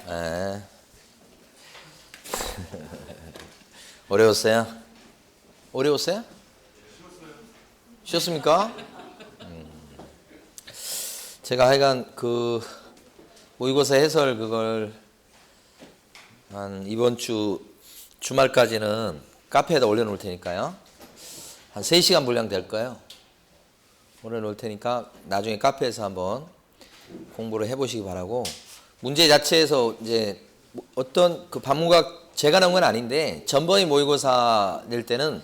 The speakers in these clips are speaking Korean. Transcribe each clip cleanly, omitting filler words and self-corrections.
네. 어려웠어요? 어려웠어요? 쉬었습니까? 제가 하여간 그 모의고사 해설 그걸 한 이번 주 주말까지는 카페에다 올려놓을 테니까요. 한 3시간 분량 될 거예요. 올려놓을 테니까 나중에 카페에서 한번 공부를 해보시기 바라고, 문제 자체에서 이제 어떤 그 반문각 제가 나온 건 아닌데 전번에 모의고사 낼 때는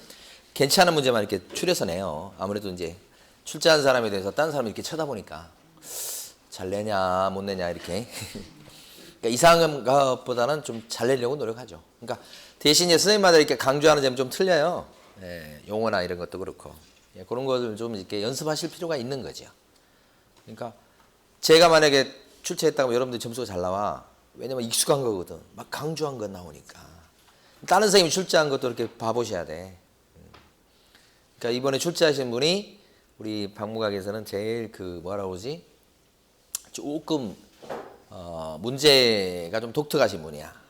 괜찮은 문제만 이렇게 추려서 내요. 아무래도 이제 출제한 사람에 대해서 다른 사람이 이렇게 쳐다보니까 잘 내냐 못 내냐 이렇게 그러니까 이상한 것보다는 좀 잘 내려고 노력하죠. 그러니까 대신 이제 선생님마다 이렇게 강조하는 점이 좀 틀려요. 예, 용어나 이런 것도 그렇고, 예, 그런 것을 좀 이렇게 연습하실 필요가 있는 거죠. 그러니까 제가 만약에 출제했다고 여러분들 점수가 잘 나와. 왜냐면 익숙한 거거든. 막 강조한 거 나오니까. 다른 선생님이 출제한 것도 이렇게 봐보셔야 돼. 그러니까 이번에 출제하신 분이 우리 박무각에서는 제일 그 뭐라 그러지? 조금 문제가 좀 독특하신 분이야.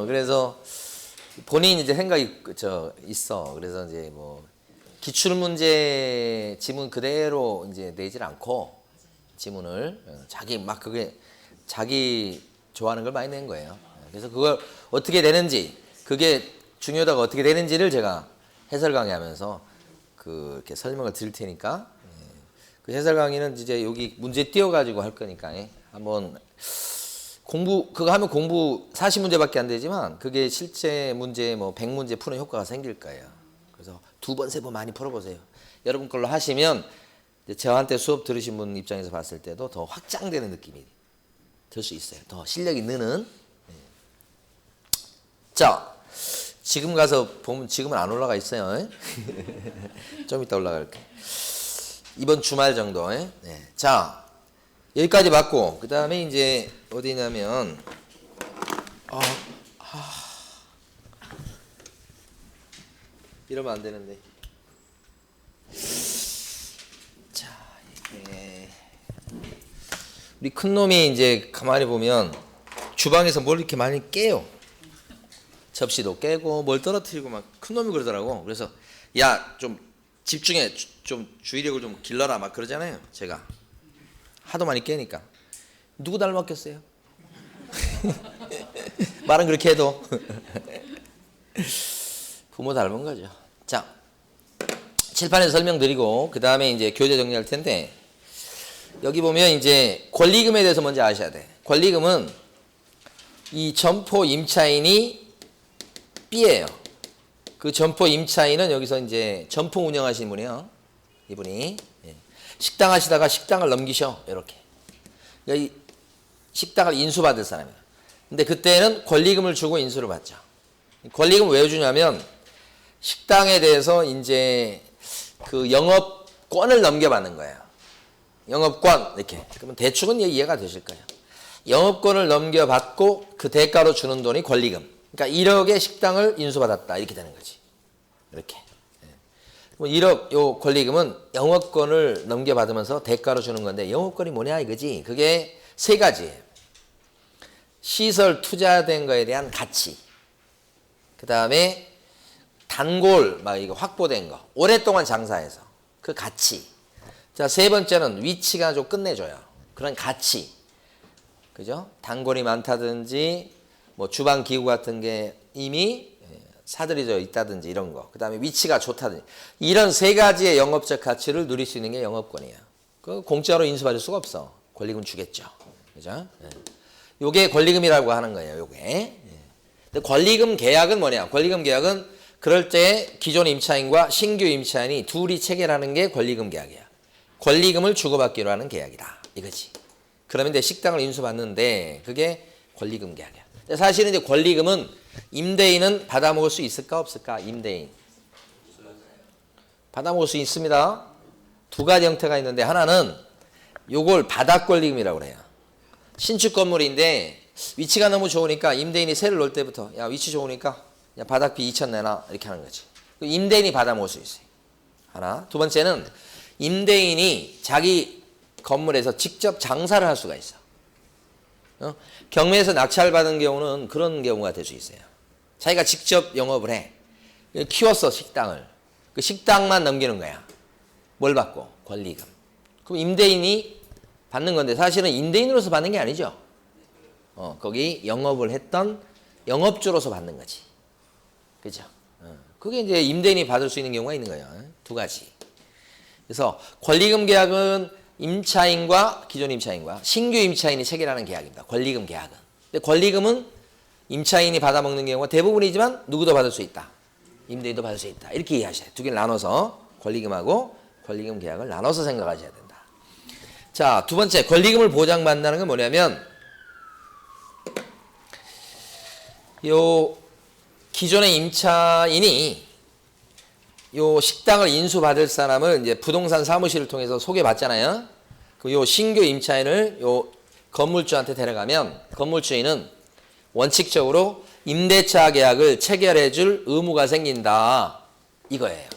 그래서 본인 이제 생각이 있어. 그래서 이제 뭐 기출 문제 지문 그대로 이제 내질 않고 지문을 자기 막 그게 자기 좋아하는 걸 많이 낸 거예요. 그래서 그걸 어떻게 되는지, 그게 중요하다가 어떻게 되는지를 제가 해설 강의하면서 이렇게 설명을 드릴 테니까, 그 해설 강의는 이제 여기 문제 띄워가지고 할 거니까 한번 그거 하면 공부 40문제밖에 안 되지만 그게 실제 문제 뭐 100문제 푸는 효과가 생길 거예요. 그래서 2번, 3번 많이 풀어보세요. 여러분 걸로 하시면 저한테 수업 들으신 분 입장에서 봤을 때도 더 확장되는 느낌이 들 수 있어요. 더 실력이 느는. 자, 지금 가서 보면 지금은 안 올라가 있어요. 좀 이따 올라갈게. 이번 주말 정도. 네. 자, 여기까지 맞고 그 다음에 이제 어디냐면 이러면 안 되는데. 자, 이게 우리 큰 놈이 이제 가만히 보면 주방에서 뭘 이렇게 많이 깨요. 접시도 깨고 뭘 떨어뜨리고 막 큰 놈이 그러더라고. 그래서 야, 좀 집중해, 좀 주의력을 좀 길러라 막 그러잖아요. 제가 하도 많이 깨니까. 누구 닮았겠어요? 말은 그렇게 해도 부모 닮은 거죠. 자, 칠판에서 설명드리고 그 다음에 이제 교재 정리할 텐데, 여기 보면 이제 권리금에 대해서 먼저 아셔야 돼. 권리금은 이 점포 임차인이 B예요. 그 점포 임차인은 여기서 이제 점포 운영하시는 분이에요. 이분이 식당 하시다가 식당을 넘기셔. 이렇게 이 식당을 인수받을 사람이에요. 근데 그때는 권리금을 주고 인수를 받죠. 권리금을 왜 주냐면 식당에 대해서 이제 그 영업권을 넘겨받는 거예요. 영업권 이렇게. 그러면 대충은 이해가 되실 거예요. 영업권을 넘겨받고 그 대가로 주는 돈이 권리금. 그러니까 1억의 식당을 인수받았다 이렇게 되는 거지. 이렇게. 1억 요 권리금은 영업권을 넘겨받으면서 대가로 주는 건데, 영업권이 뭐냐 이거지. 그게 3가지예요. 시설 투자된 거에 대한 가치. 그 다음에 단골 막 이거 확보된 거. 오랫동안 장사해서 그 가치. 자, 3번째는 위치가 좀 끝내줘요. 그런 가치. 그죠? 단골이 많다든지 뭐 주방 기구 같은 게 이미 사들여져 있다든지 이런 거. 그 다음에 위치가 좋다든지. 이런 3가지의 영업적 가치를 누릴 수 있는 게 영업권이에요. 그 공짜로 인수받을 수가 없어. 권리금 주겠죠. 그죠? 요게 권리금이라고 하는 거예요. 요게. 근데 권리금 계약은 뭐냐? 권리금 계약은 그럴 때 기존 임차인과 신규 임차인이 둘이 체결하는 게 권리금 계약이야. 권리금을 주고받기로 하는 계약이다. 이거지. 그러면 이제 식당을 인수받는데 그게 권리금 계약이야. 사실은 이제 권리금은 임대인은 받아먹을 수 있을까 없을까? 임대인 받아먹을 수 있습니다. 2가지 형태가 있는데, 하나는 요걸 바닥 권리금이라고 그래요. 신축 건물인데 위치가 너무 좋으니까 임대인이 세를 놓을 때부터 야, 위치 좋으니까 야, 바닥비 2천 내놔 이렇게 하는 거지. 임대인이 받아먹을 수 있어요. 하나. 2번째는 임대인이 자기 건물에서 직접 장사를 할 수가 있어. 경매에서 낙찰받은 경우는 그런 경우가 될 수 있어요. 자기가 직접 영업을 해. 키웠어, 식당을. 그 식당만 넘기는 거야. 뭘 받고? 권리금. 그럼 임대인이 받는 건데 사실은 임대인으로서 받는 게 아니죠. 거기 영업을 했던 영업주로서 받는 거지. 그죠? 그게 이제 임대인이 받을 수 있는 경우가 있는 거예요. 두 가지. 그래서 권리금 계약은 임차인과 기존 임차인과 신규 임차인이 체결하는 계약입니다. 권리금 계약은. 근데 권리금은 임차인이 받아먹는 경우가 대부분이지만 누구도 받을 수 있다. 임대인도 받을 수 있다. 이렇게 이해하셔야 돼요. 두 개를 나눠서 권리금하고 권리금 계약을 나눠서 생각하셔야 된다. 자, 두 번째 권리금을 보장받는다는 건 뭐냐면 요 기존의 임차인이 요 식당을 인수받을 사람을 이제 부동산 사무실을 통해서 소개받잖아요. 그럼 요 신규 임차인을 요 건물주한테 데려가면 건물주인은 원칙적으로 임대차 계약을 체결해 줄 의무가 생긴다. 이거예요.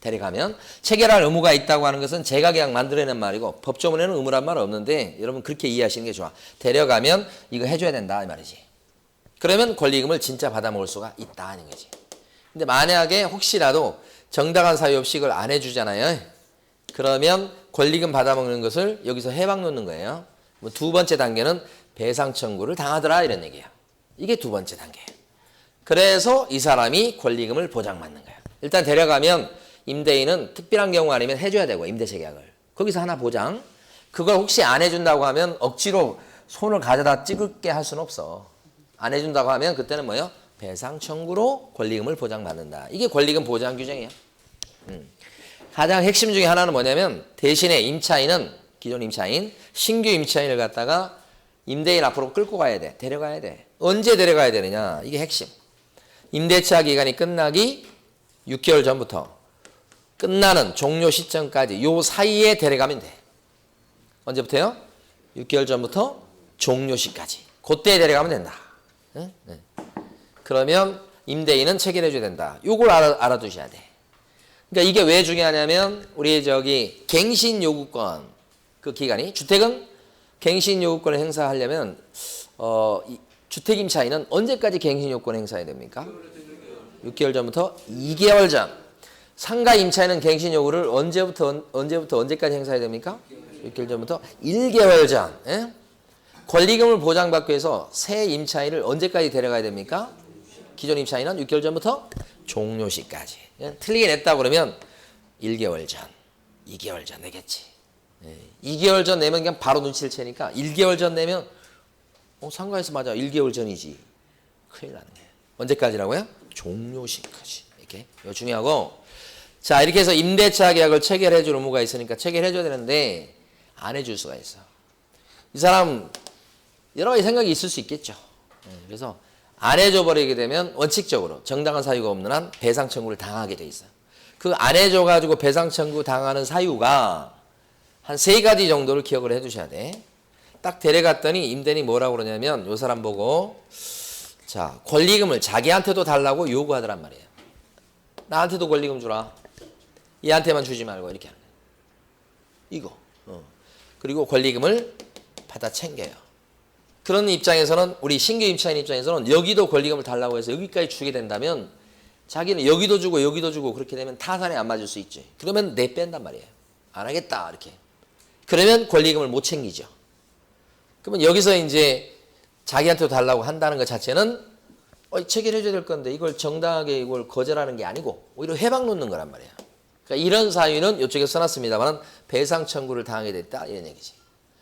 데려가면 체결할 의무가 있다고 하는 것은 제가 계약 만들어낸 말이고 법조문에는 의무란 말 없는데 여러분 그렇게 이해하시는 게 좋아. 데려가면 이거 해줘야 된다 이 말이지. 그러면 권리금을 진짜 받아먹을 수가 있다 하는 거지. 근데 만약에 혹시라도 정당한 사유 없이 이걸 안 해주잖아요. 그러면 권리금 받아먹는 것을 여기서 해박 놓는 거예요. 두 번째 단계는 배상 청구를 당하더라 이런 얘기예요. 이게 두 번째 단계예요. 그래서 이 사람이 권리금을 보장받는 거예요. 일단 데려가면 임대인은 특별한 경우 아니면 해줘야 되고 임대차 계약을. 거기서 하나 보장. 그걸 혹시 안 해준다고 하면 억지로 손을 가져다 찍을게 할 수는 없어. 안 해준다고 하면 그때는 뭐예요? 배상 청구로 권리금을 보장받는다. 이게 권리금 보장 규정이에요. 가장 핵심 중에 하나는 뭐냐면 대신에 임차인은 기존 임차인, 신규 임차인을 갖다가 임대인 앞으로 끌고 가야 돼. 데려가야 돼. 언제 데려가야 되느냐? 이게 핵심. 임대차 기간이 끝나기 6개월 전부터 끝나는 종료 시점까지 요 사이에 데려가면 돼. 언제부터요? 6개월 전부터 종료 시까지. 그때 데려가면 된다. 네? 네. 그러면 임대인은 체결해줘야 된다. 요걸 알아두셔야 돼. 그러니까 이게 왜 중요하냐면 우리 저기 갱신 요구권 그 기간이 주택은 갱신 요구권을 행사하려면 주택 임차인은 언제까지 갱신 요구권을 행사해야 됩니까? 6개월 전부터 2개월 전. 상가 임차인은 갱신 요구를 언제부터 언제까지 행사해야 됩니까? 6개월 전부터 1개월 전. 예? 권리금을 보장받기 위해서 새 임차인을 언제까지 데려가야 됩니까? 기존 임차인은 6개월 전부터 종료 시까지. 예? 틀리게 냈다 그러면 1개월 전, 2개월 전 내겠지. 예. 2개월 전 내면 그냥 바로 눈치를 채니까 1개월 전 내면 상가에서 맞아 1개월 전이지. 큰일 나는 거예요. 언제까지라고요? 종료 시까지. 이렇게 이거 중요하고 자 이렇게 해서 임대차 계약을 체결해 줄 의무가 있으니까 체결해 줘야 되는데 안 해줄 수가 있어. 이 사람 여러 가지 생각이 있을 수 있겠죠. 그래서 안 해줘 버리게 되면 원칙적으로 정당한 사유가 없는 한 배상 청구를 당하게 돼 있어요. 그 안 해줘 가지고 배상 청구 당하는 사유가 한 3가지 정도를 기억을 해 두셔야 돼. 딱 데려갔더니 임대인이 뭐라고 그러냐면 요 사람 보고 자 권리금을 자기한테도 달라고 요구하더란 말이에요. 나한테도 권리금 주라. 얘한테만 주지 말고 이렇게 하는 거예요. 이거. 그리고 권리금을 받아 챙겨요. 그런 입장에서는 우리 신규 임차인 입장에서는 여기도 권리금을 달라고 해서 여기까지 주게 된다면 자기는 여기도 주고 그렇게 되면 타산에 안 맞을 수 있지. 그러면 내 뺀단 말이에요. 안 하겠다 이렇게. 그러면 권리금을 못 챙기죠. 그러면 여기서 이제 자기한테 달라고 한다는 것 자체는 체결해줘야 될 건데 이걸 정당하게 이걸 거절하는 게 아니고 오히려 해박 놓는 거란 말이에요. 그러니까 이런 사유는 이쪽에 써놨습니다만 배상 청구를 당하게 됐다 이런 얘기지.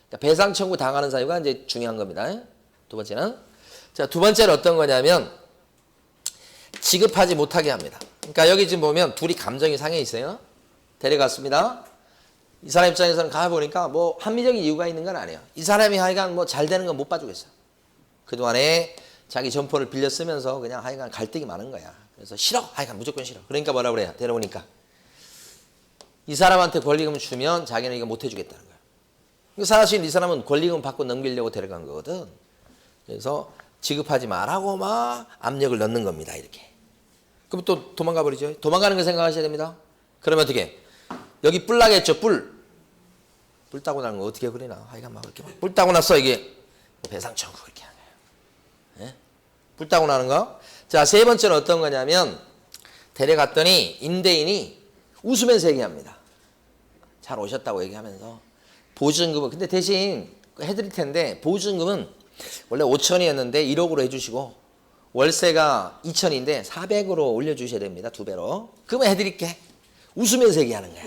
그러니까 배상 청구 당하는 사유가 이제 중요한 겁니다. 두 번째는 자, 두 번째는 어떤 거냐면 지급하지 못하게 합니다. 그러니까 여기 지금 보면 둘이 감정이 상해 있어요. 데려갔습니다. 이 사람 입장에서는 가보니까 뭐 합리적인 이유가 있는 건 아니에요. 이 사람이 하여간 뭐 잘 되는 건 못 봐주겠어. 그동안에 자기 점포를 빌려 쓰면서 그냥 하여간 갈등이 많은 거야. 그래서 싫어. 하여간 무조건 싫어. 그러니까 뭐라 그래요. 데려오니까. 이 사람한테 권리금을 주면 자기는 이거 못 해주겠다는 거야. 사실 이 사람은 권리금 받고 넘기려고 데려간 거거든. 그래서 지급하지 말라고 막 압력을 넣는 겁니다. 이렇게. 그럼 또 도망가 버리죠. 도망가는 거 생각하셔야 됩니다. 그러면 어떻게? 여기 뿔 나겠죠. 뿔. 뿔 따고 나는 거 어떻게 그리나? 하여간 막 이렇게 뿔 따고 났어 이게 배상 청구 이렇게 하는 거예요. 예? 뿔 따고 나는 거. 자, 세 번째는 어떤 거냐면 데려갔더니 임대인이 웃으면서 얘기합니다. 잘 오셨다고 얘기하면서 보증금은 근데 대신 해드릴 텐데 보증금은 원래 5천이었는데 1억으로 해주시고 월세가 2천인데 400으로 올려주셔야 됩니다. 2배로. 그러면 해드릴게. 웃으면서 얘기하는 거야.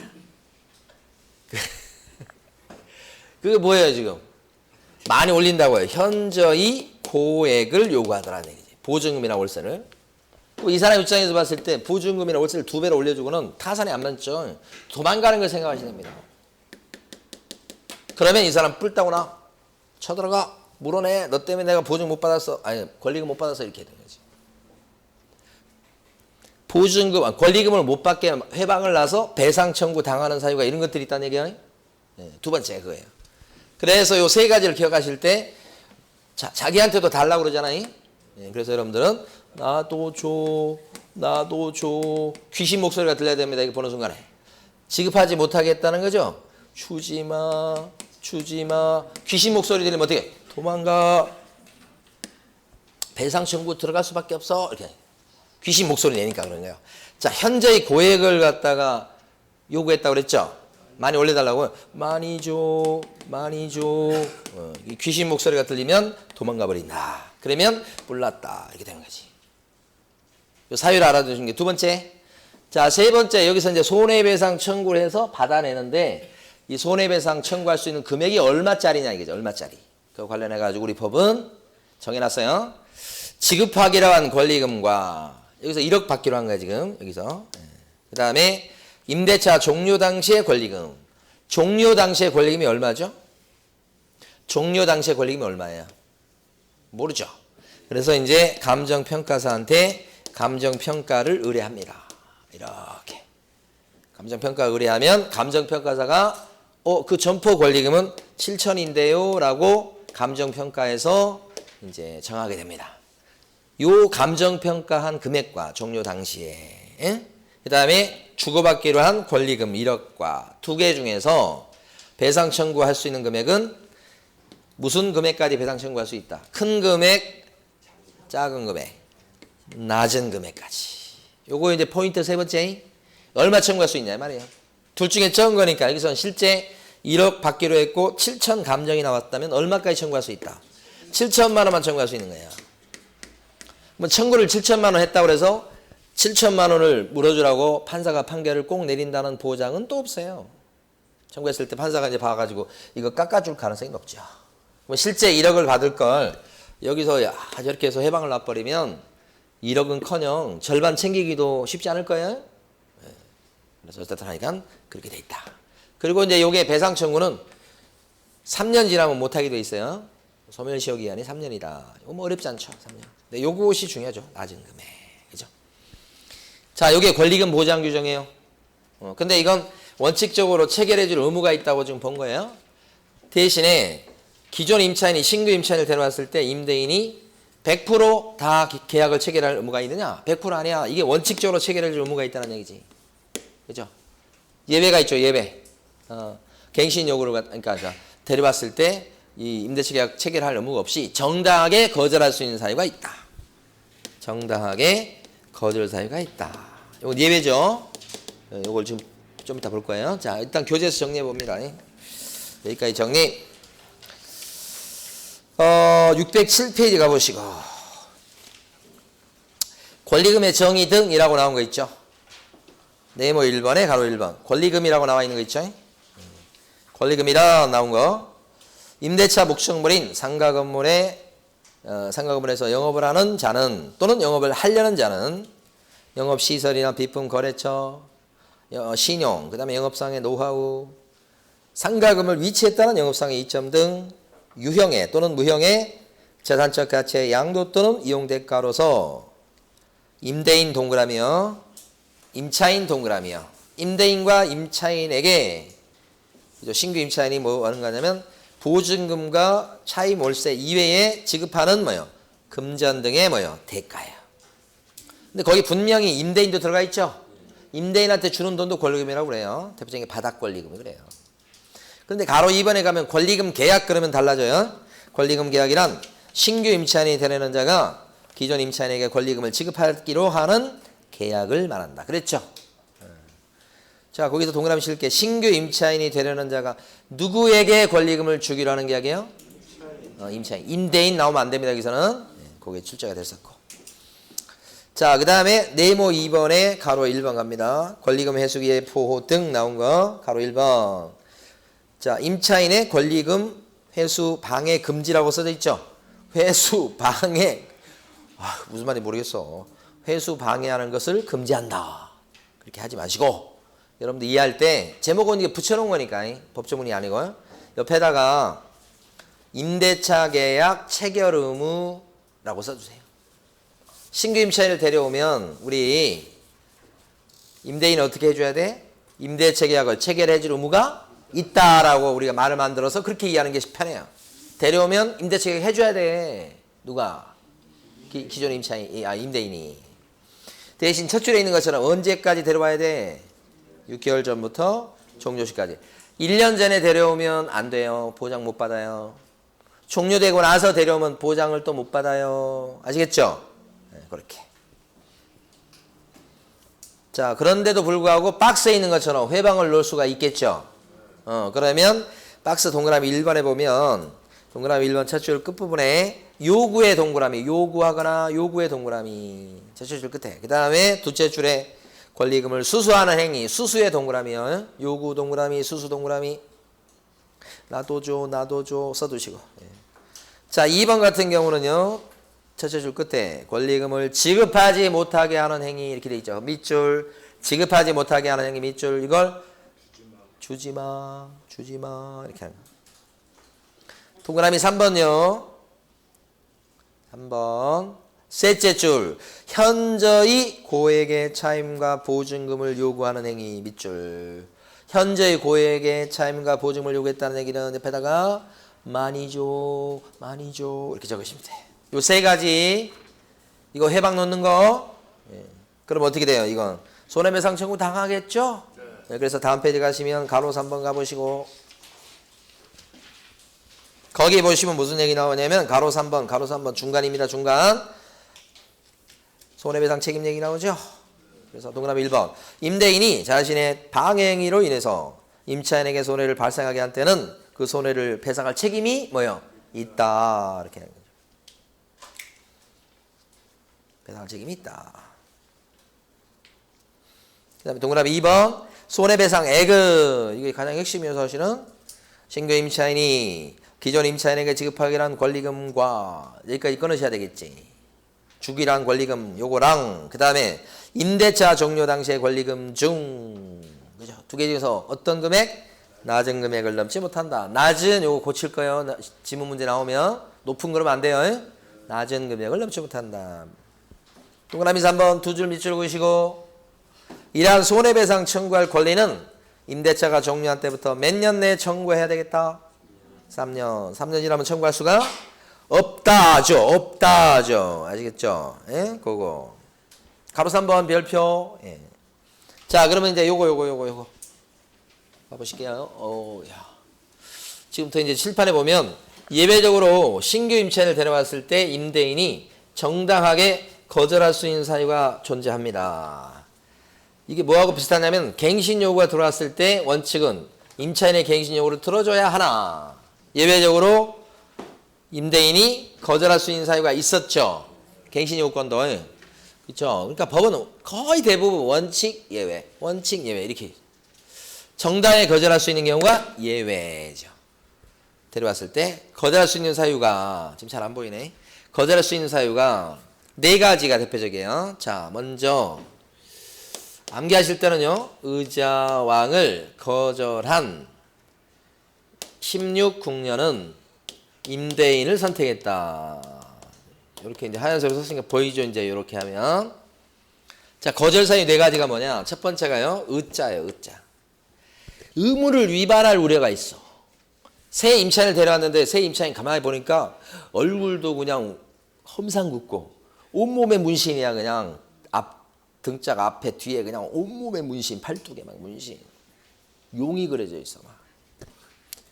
그게 뭐예요 지금? 많이 올린다고요. 현저히 고액을 요구하더라는 얘기지. 보증금이나 월세를. 이 사람 입장에서 봤을 때 보증금이나 월세를 2배로 올려주고는 타산이 안 맞죠. 도망가는 걸 생각하시면 됩니다. 그러면 이 사람 뿔 따고 나 쳐들어가 물어내. 너 때문에 내가 보증 못 받았어. 아니 권리금 못 받았어. 이렇게 되는 거지. 보증금, 권리금을 못 받게 회방을 나서 배상 청구 당하는 사유가 이런 것들이 있다는 얘기예요. 네, 두 번째 그거예요. 그래서 요 세 가지를 기억하실 때 자기한테도 달라고 그러잖아요. 네, 그래서 여러분들은 나도 줘 귀신 목소리가 들려야 됩니다. 이거 보는 순간에 지급하지 못하겠다는 거죠. 주지 마 귀신 목소리 들리면 어떻게 도망가. 배상 청구 들어갈 수밖에 없어. 이렇게 귀신 목소리 내니까 그런 거예요. 자, 현저히 고액을 갖다가 요구했다고 그랬죠. 많이 올려달라고. 많이 줘. 귀신 목소리가 들리면 도망가 버린다. 그러면 몰랐다. 이렇게 되는 거지. 요 사유를 알아두시는 게 두 번째. 자, 세 번째 여기서 이제 손해배상 청구를 해서 받아내는데 이 손해배상 청구할 수 있는 금액이 얼마짜리냐 이거죠. 얼마짜리. 그거 관련해 가지고 우리 법은 정해놨어요. 지급하기로 한 권리금과 여기서 1억 받기로 한 거야 지금 여기서. 그 다음에 임대차 종료 당시의 권리금. 종료 당시의 권리금이 얼마죠? 종료 당시의 권리금이 얼마예요? 모르죠. 그래서 이제 감정평가사한테 감정평가를 의뢰합니다. 이렇게. 감정평가 의뢰하면 감정평가사가 그 점포 권리금은 7천인데요 라고 감정평가에서 이제 정하게 됩니다. 요 감정평가한 금액과 종료 당시에 그 다음에 주고받기로 한 권리금 1억과 두 개 중에서 배상 청구할 수 있는 금액은 무슨 금액까지 배상 청구할 수 있다. 큰 금액, 작은 금액, 낮은 금액까지. 요거 이제 포인트 세 번째. 얼마 청구할 수 있냐 말이에요. 둘 중에 적은 거니까 여기서는 실제 1억 받기로 했고 7천 감정이 나왔다면 얼마까지 청구할 수 있다. 7천만 원만 청구할 수 있는 거예요. 뭐 청구를 7천만 원 했다고 해서 7천만 원을 물어주라고 판사가 판결을 꼭 내린다는 보장은 또 없어요. 청구했을 때 판사가 이제 봐가지고 이거 깎아줄 가능성이 높죠. 뭐 실제 1억을 받을 걸 여기서 저렇게 해서 해방을 놔버리면 1억은커녕 절반 챙기기도 쉽지 않을 거예요. 그래서 어쨌든 하니까 그렇게 돼 있다. 그리고 이제 요게 배상 청구는 3년 지나면 못하게 돼 있어요. 소멸시효 기한이 3년이다. 이거 뭐 어렵지 않죠. 3년. 근데 요것이 중요하죠. 낮은 금액. 그죠? 자, 요게 권리금 보장 규정이에요. 근데 이건 원칙적으로 체결해줄 의무가 있다고 지금 본 거예요. 대신에 기존 임차인이 신규 임차인을 데려왔을 때 임대인이 100% 계약을 체결할 의무가 있느냐? 100% 아니야. 이게 원칙적으로 체결해줄 의무가 있다는 얘기지. 그죠? 예외가 있죠. 예외. 갱신 요구를 그러니까 데려왔을 때 이 임대차 계약 체결할 의무가 없이 정당하게 거절할 수 있는 사유가 있다. 정당하게 거절 사유가 있다. 이건 예외죠. 이걸 지금 좀 이따 볼 거예요. 자, 일단 교재에서 정리해 봅니다. 여기까지 정리. 607페이지 가보시고 권리금의 정의 등이라고 나온 거 있죠. 네모 1번에 가로 1번 권리금이라고 나와 있는 거 있죠. 권리금이라 나온 거. 임대차 목적물인 상가 건물에서 영업을 하는 자는 또는 영업을 하려는 자는 영업시설이나 비품 거래처, 신용, 그 다음에 영업상의 노하우, 상가금을 위치에 따른 영업상의 이점 등 유형의 또는 무형의 재산적 가치의 양도 또는 이용 대가로서 임대인 동그라미요, 임차인 동그라미요. 임대인과 임차인에게 신규 임차인이 뭐 하는 거냐면 보증금과 차임 월세 이외에 지급하는 뭐요? 금전 등의 뭐요? 대가예요. 근데 거기 분명히 임대인도 들어가 있죠. 임대인한테 주는 돈도 권리금이라고 그래요. 대표적인 게 바닥 권리금이 그래요. 근데 가로 2번에 가면 권리금 계약 그러면 달라져요. 권리금 계약이란 신규 임차인이 되려는 자가 기존 임차인에게 권리금을 지급하기로 하는 계약을 말한다. 그랬죠? 자, 거기서 동그라미 칠게. 신규 임차인이 되려는 자가 누구에게 권리금을 주기로 하는 계약이에요? 임차인. 임대인 나오면 안 됩니다. 여기서는. 그게 출제가 됐었고. 자, 그 다음에 네모 2번에 가로 1번 갑니다. 권리금 회수기의 포호 등 나온 거. 가로 1번. 자, 임차인의 권리금 회수 방해 금지라고 써져 있죠? 회수 방해. 무슨 말인지 모르겠어. 회수 방해하는 것을 금지한다. 그렇게 하지 마시고. 여러분들 이해할 때 제목은 이게 붙여놓은 거니까 법조문이 아니고요. 옆에다가 임대차 계약 체결 의무라고 써주세요. 신규 임차인을 데려오면 우리 임대인은 어떻게 해줘야 돼? 임대차 계약을 체결해줄 의무가 있다라고 우리가 말을 만들어서 그렇게 이해하는 게 편해요. 데려오면 임대차 계약 해줘야 돼. 누가? 기존 임차인, 임대인이. 대신 첫 줄에 있는 것처럼 언제까지 데려와야 돼? 6개월 전부터 종료시까지. 1년 전에 데려오면 안 돼요. 보장 못 받아요. 종료되고 나서 데려오면 보장을 또 못 받아요. 아시겠죠? 네, 그렇게. 자, 그런데도 불구하고 박스에 있는 것처럼 회방을 놓을 수가 있겠죠? 그러면 박스 동그라미 1번에 보면 동그라미 1번 첫 줄 끝부분에 요구의 동그라미, 요구하거나 요구의 동그라미. 첫 줄 끝에. 그 다음에 둘째 줄에 권리금을 수수하는 행위, 수수의 동그라미요. 요구 동그라미, 수수 동그라미. 나도 줘 써두시고. 자, 2번 같은 경우는요. 첫째 줄 끝에 권리금을 지급하지 못하게 하는 행위 이렇게 돼 있죠. 밑줄 지급하지 못하게 하는 행위 밑줄 이걸 주지마 이렇게 하는 거. 동그라미 3번요. 3번 셋째 줄 현저히 고액의 차임과 보증금을 요구하는 행위 밑줄. 현저히 고액의 차임과 보증금을 요구했다는 얘기는 옆에다가 많이 줘 이렇게 적으시면 돼. 요 세 가지 이거 해방 놓는 거. 그럼 어떻게 돼요? 이건 손해배상 청구 당하겠죠? 그래서 다음 페이지 가시면 가로 3번 가보시고 거기 보시면 무슨 얘기 나오냐면 가로 3번 중간입니다. 중간. 손해배상 책임 얘기 나오죠? 그래서 동그라미 1번. 임대인이 자신의 방해행위로 인해서 임차인에게 손해를 발생하게 한 때는 그 손해를 배상할 책임이 뭐요? 있다. 이렇게 하는 거죠. 배상할 책임이 있다. 그 다음에 동그라미 2번. 손해배상액은 이게 가장 핵심이어서 사실은 신규 임차인이 기존 임차인에게 지급하기로 한 권리금과 여기까지 끊으셔야 되겠지. 주기랑 권리금 요거랑 그 다음에 임대차 종료 당시의 권리금 중 그죠? 두 개 중에서 어떤 금액? 낮은 금액을 넘지 못한다. 낮은 요거 고칠 거예요. 지문 문제 나오면 높은 그러면 안 돼요. 낮은 금액을 넘지 못한다. 동그라미 3번 두 줄 밑줄 그으시고 이러한 손해배상 청구할 권리는 임대차가 종료한 때부터 몇 년 내에 청구해야 되겠다? 3년. 3년이라면 청구할 수가 없다죠. 아시겠죠? 예? 그거. 가로 3번 별표. 예. 자, 그러면 이제 요거. 봐보실게요. 야. 지금부터 이제 칠판에 보면 예외적으로 신규 임차인을 데려왔을 때 임대인이 정당하게 거절할 수 있는 사유가 존재합니다. 이게 뭐하고 비슷하냐면 갱신 요구가 들어왔을 때 원칙은 임차인의 갱신 요구를 들어줘야 하나. 예외적으로 임대인이 거절할 수 있는 사유가 있었죠. 갱신 요구권도. 그렇죠. 그러니까 법은 거의 대부분 원칙 예외 이렇게 정당하게 거절할 수 있는 경우가 예외죠. 데려왔을 때 거절할 수 있는 사유가 지금 잘 안 보이네. 거절할 수 있는 사유가 네 가지가 대표적이에요. 자, 먼저 암기하실 때는요. 의자왕을 거절한 16국년은 임대인을 선택했다. 이렇게 이제 하얀색으로 썼으니까 보이죠? 이제 이렇게 하면. 자, 거절 사유 네 가지가 뭐냐? 첫 번째가요. 의자예요. 의자. 의무를 위반할 우려가 있어. 새 임차인을 데려왔는데 새 임차인 가만히 보니까 얼굴도 그냥 험상궂고 온몸에 문신이야. 그냥 등짝 앞에 뒤에 그냥 온몸에 문신, 팔뚝에 막 문신. 용이 그려져 있어. 막.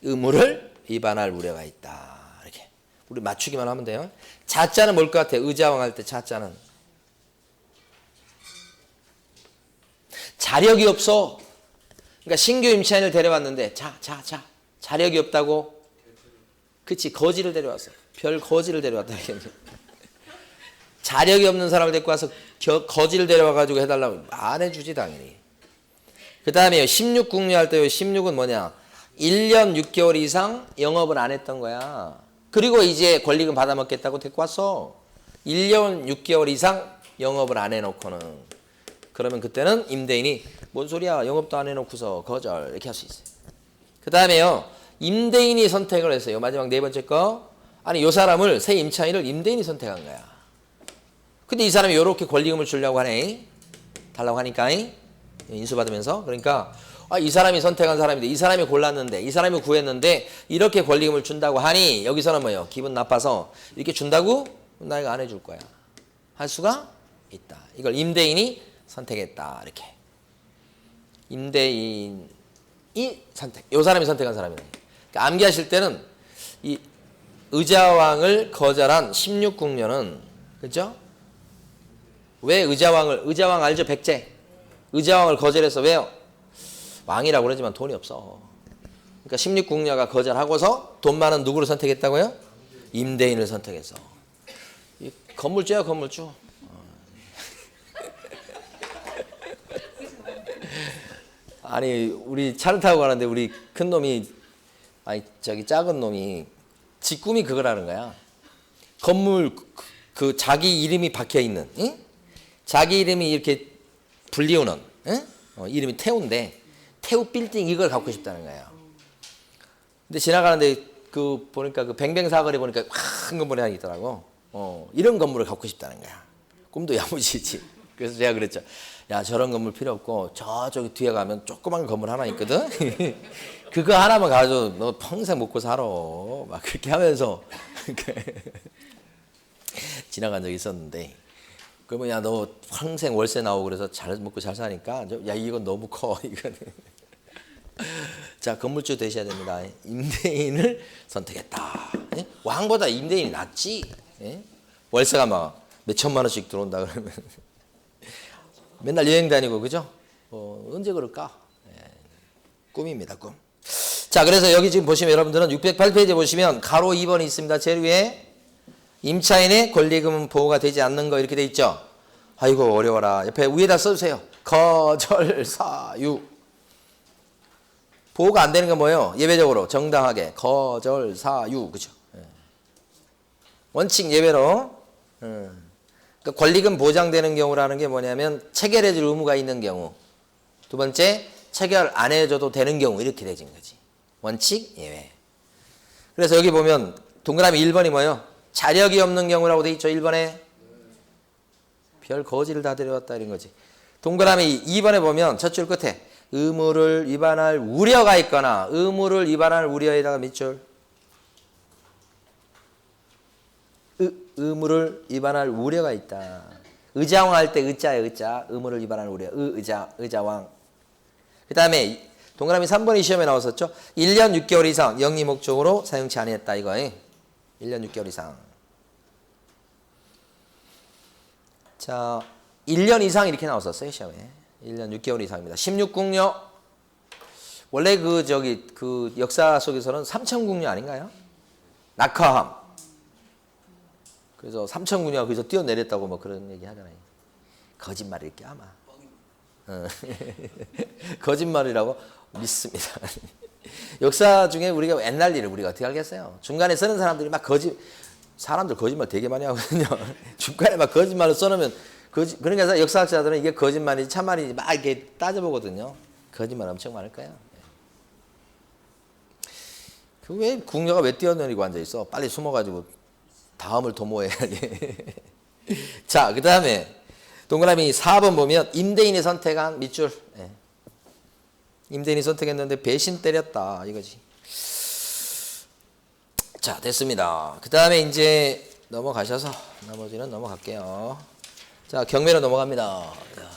의무를 위반할 우려가 있다. 이렇게 우리 맞추기만 하면 돼요. 자자는 뭘 것 같아? 의자왕 할 때 자자는 자력이 없어. 그러니까 신규 임차인을 데려왔는데 자력이 없다고. 그치, 거지를 데려왔어. 별 거지를 데려왔다. 자력이 없는 사람을 데리고 와서 거지를 데려와가지고 해달라고 안 해주지 당연히. 그 다음에 16 궁리할 때 16은 뭐냐? 1년 6개월 이상 영업을 안 했던 거야. 그리고 이제 권리금 받아먹겠다고 데리고 왔어. 1년 6개월 이상 영업을 안 해놓고는. 그러면 그때는 임대인이 뭔 소리야, 영업도 안 해놓고서 거절, 이렇게 할 수 있어요. 그 다음에요, 임대인이 선택을 했어요. 마지막 네 번째 거. 아니, 요 사람을, 새 임차인을 임대인이 선택한 거야. 근데 이 사람이 요렇게 권리금을 주려고 하네. 달라고 하니까 인수받으면서. 그러니까 이 사람이 선택한 사람인데, 이 사람이 골랐는데, 이 사람이 구했는데 이렇게 권리금을 준다고 하니 여기서는 뭐예요? 기분 나빠서 이렇게 준다고? 나 이거 안 해줄 거야. 할 수가 있다. 이걸 임대인이 선택했다. 이렇게. 임대인이 선택. 요 사람이 선택한 사람이네. 그러니까 암기하실 때는 이 의자왕을 거절한 16국녀는, 그죠? 왜 의자왕 알죠? 백제. 의자왕을 거절해서 왜요? 왕이라고 그러지만 돈이 없어. 그러니까 16국녀가 거절하고서 돈 많은 누구를 선택했다고요? 임대인을 선택했어. 이 건물주야, 건물주. 아니, 우리 차를 타고 가는데 우리 큰 놈이, 작은 놈이 지 꿈이 그거라는 거야. 건물 그 자기 이름이 박혀 있는, 응? 자기 이름이 이렇게 불리우는, 응? 이름이 태우인데 태우 빌딩 이걸 갖고 싶다는 거예요. 근데 지나가는데 그 보니까 그 뱅뱅 사거리 보니까 큰 건물이 하나 있더라고. 이런 건물을 갖고 싶다는 거야. 꿈도 야무지지. 그래서 제가 그랬죠. 야, 저런 건물 필요 없고 저쪽 뒤에 가면 조그만 건물 하나 있거든. 그거 하나만 가지고 너 평생 먹고 살아. 막 그렇게 하면서 지나간 적이 있었는데, 그러면 야, 너 평생 월세 나오고 그래서 잘 먹고 잘 사니까 야, 이건 너무 커. 이거는. 자, 건물주 되셔야 됩니다. 임대인을 선택했다. 예? 왕보다 임대인이 낫지. 예? 월세가 막 몇천만 원씩 들어온다 그러면 맨날 여행 다니고, 그죠? 언제 그럴까? 예. 꿈입니다, 꿈. 자, 그래서 여기 지금 보시면 여러분들은 608페이지에 보시면 가로 2번이 있습니다. 제일 위에 임차인의 권리금은 보호가 되지 않는 거 이렇게 돼 있죠. 아이고 어려워라. 옆에 위에다 써주세요. 거절 사유. 보호가 안 되는 건 뭐예요? 예외적으로 정당하게 거절 사유, 그죠? 예. 원칙 예외로. 그러니까 권리금 보장되는 경우라는 게 뭐냐면 체결해줄 의무가 있는 경우. 두 번째, 체결 안 해줘도 되는 경우, 이렇게 되진 거지. 원칙 예외. 그래서 여기 보면 동그라미 1번이 뭐예요? 자력이 없는 경우라고 돼 있죠. 1번에 별 거지를 다 데려왔다 이런 거지. 동그라미 2번에 보면 첫 줄 끝에 의무를 위반할 우려가 있거나 의무를 위반할 우려에다가 몇 줄? 의무를 위반할 우려가 있다. 의자왕 할 때 의자예요. 의자. 의무를 위반할 우려. 의자왕. 그 다음에 동그라미 3번이 시험에 나왔었죠. 1년 6개월 이상 영리 목적으로 사용치 아니했다 이거예요. 1년 6개월 이상. 자, 1년 이상 이렇게 나왔었어요, 시험에. 1년 6개월 이상입니다. 16국녀. 원래 그 역사 속에서는 삼천국녀 아닌가요? 낙화함. 그래서 삼천국녀가 거기서 뛰어내렸다고 뭐 그런 얘기 하잖아요. 거짓말일게 아마. 거짓말이라고 믿습니다. 역사 중에 우리가 옛날 일을 우리가 어떻게 알겠어요? 중간에 쓰는 사람들이 막 사람들 거짓말 되게 많이 하거든요. 중간에 막 거짓말을 써놓으면, 그러니까 역사학자들은 이게 거짓말인지 참말인지 막 이렇게 따져보거든요. 거짓말 엄청 많을 거야. 그 왜 궁녀가 왜 뛰어내리고 앉아있어? 빨리 숨어가지고 다음을 도모해야지. 자, 그 다음에 동그라미 4번 보면 임대인이 선택한 밑줄. 예. 임대인이 선택했는데 배신 때렸다 이거지. 자, 됐습니다. 그 다음에 이제 넘어가셔서 나머지는 넘어갈게요. 자, 경매로 넘어갑니다. 야,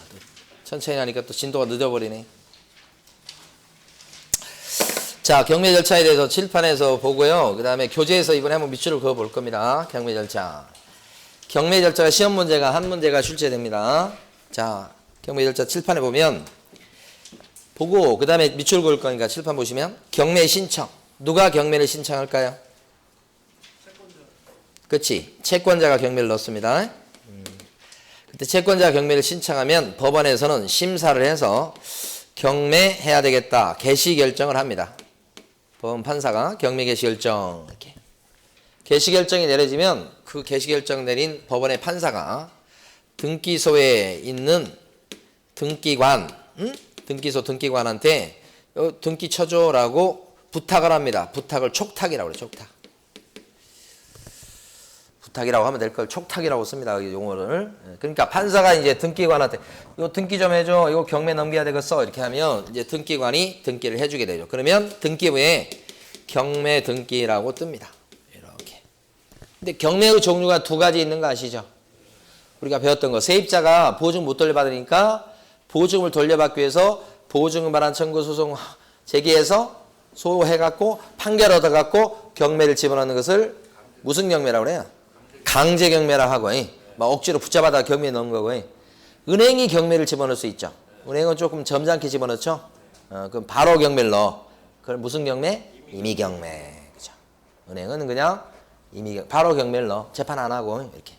천천히 하니까 또 진도가 늦어버리네. 자, 자, 경매 절차에 대해서 칠판에서 보고요. 그 다음에 교재에서 이번에 한번 밑줄을 그어 볼 겁니다. 경매 절차. 경매 절차가 시험 문제가 한 문제가 출제됩니다. 자, 경매 절차 칠판에 보면 보고 그 다음에 밑줄 그을 거니까 칠판 보시면 경매 신청. 누가 경매를 신청할까요? 그치. 채권자가 경매를 넣습니다. 그때 채권자가 경매를 신청하면 법원에서는 심사를 해서 경매해야 되겠다. 개시 결정을 합니다. 법원 판사가 경매 개시 결정 이렇게. 개시 결정이 내려지면 그 개시 결정 내린 법원의 판사가 등기소에 있는 등기관, 등기소 등기관한테 등기 쳐줘라고 부탁을 합니다. 부탁을 촉탁이라고 그래요. 촉탁. 부탁이라고 하면 될 걸 촉탁이라고 씁니다. 용어를. 그러니까 판사가 이제 등기관한테 이거 등기 좀 해줘. 이거 경매 넘겨야 되겠어. 이렇게 하면 이제 등기관이 등기를 해주게 되죠. 그러면 등기부에 경매 등기라고 뜹니다. 이렇게. 근데 경매의 종류가 두 가지 있는 거 아시죠? 우리가 배웠던 거. 세입자가 보증 못 돌려받으니까 보증을 돌려받기 위해서 보증을 반환 청구 소송 제기해서 소해갖고 판결 얻어갖고 경매를 집어넣는 것을 무슨 경매라고 그래요? 강제 경매라 하고, 막 억지로 붙잡아다 경매에 넣은 거고, 은행이 경매를 집어넣을 수 있죠. 은행은 조금 점잖게 집어넣죠. 그럼 바로 경매를 넣어. 그럼 무슨 경매? 임의 경매. 그죠? 은행은 그냥 바로 경매를 넣어. 재판 안 하고 이렇게.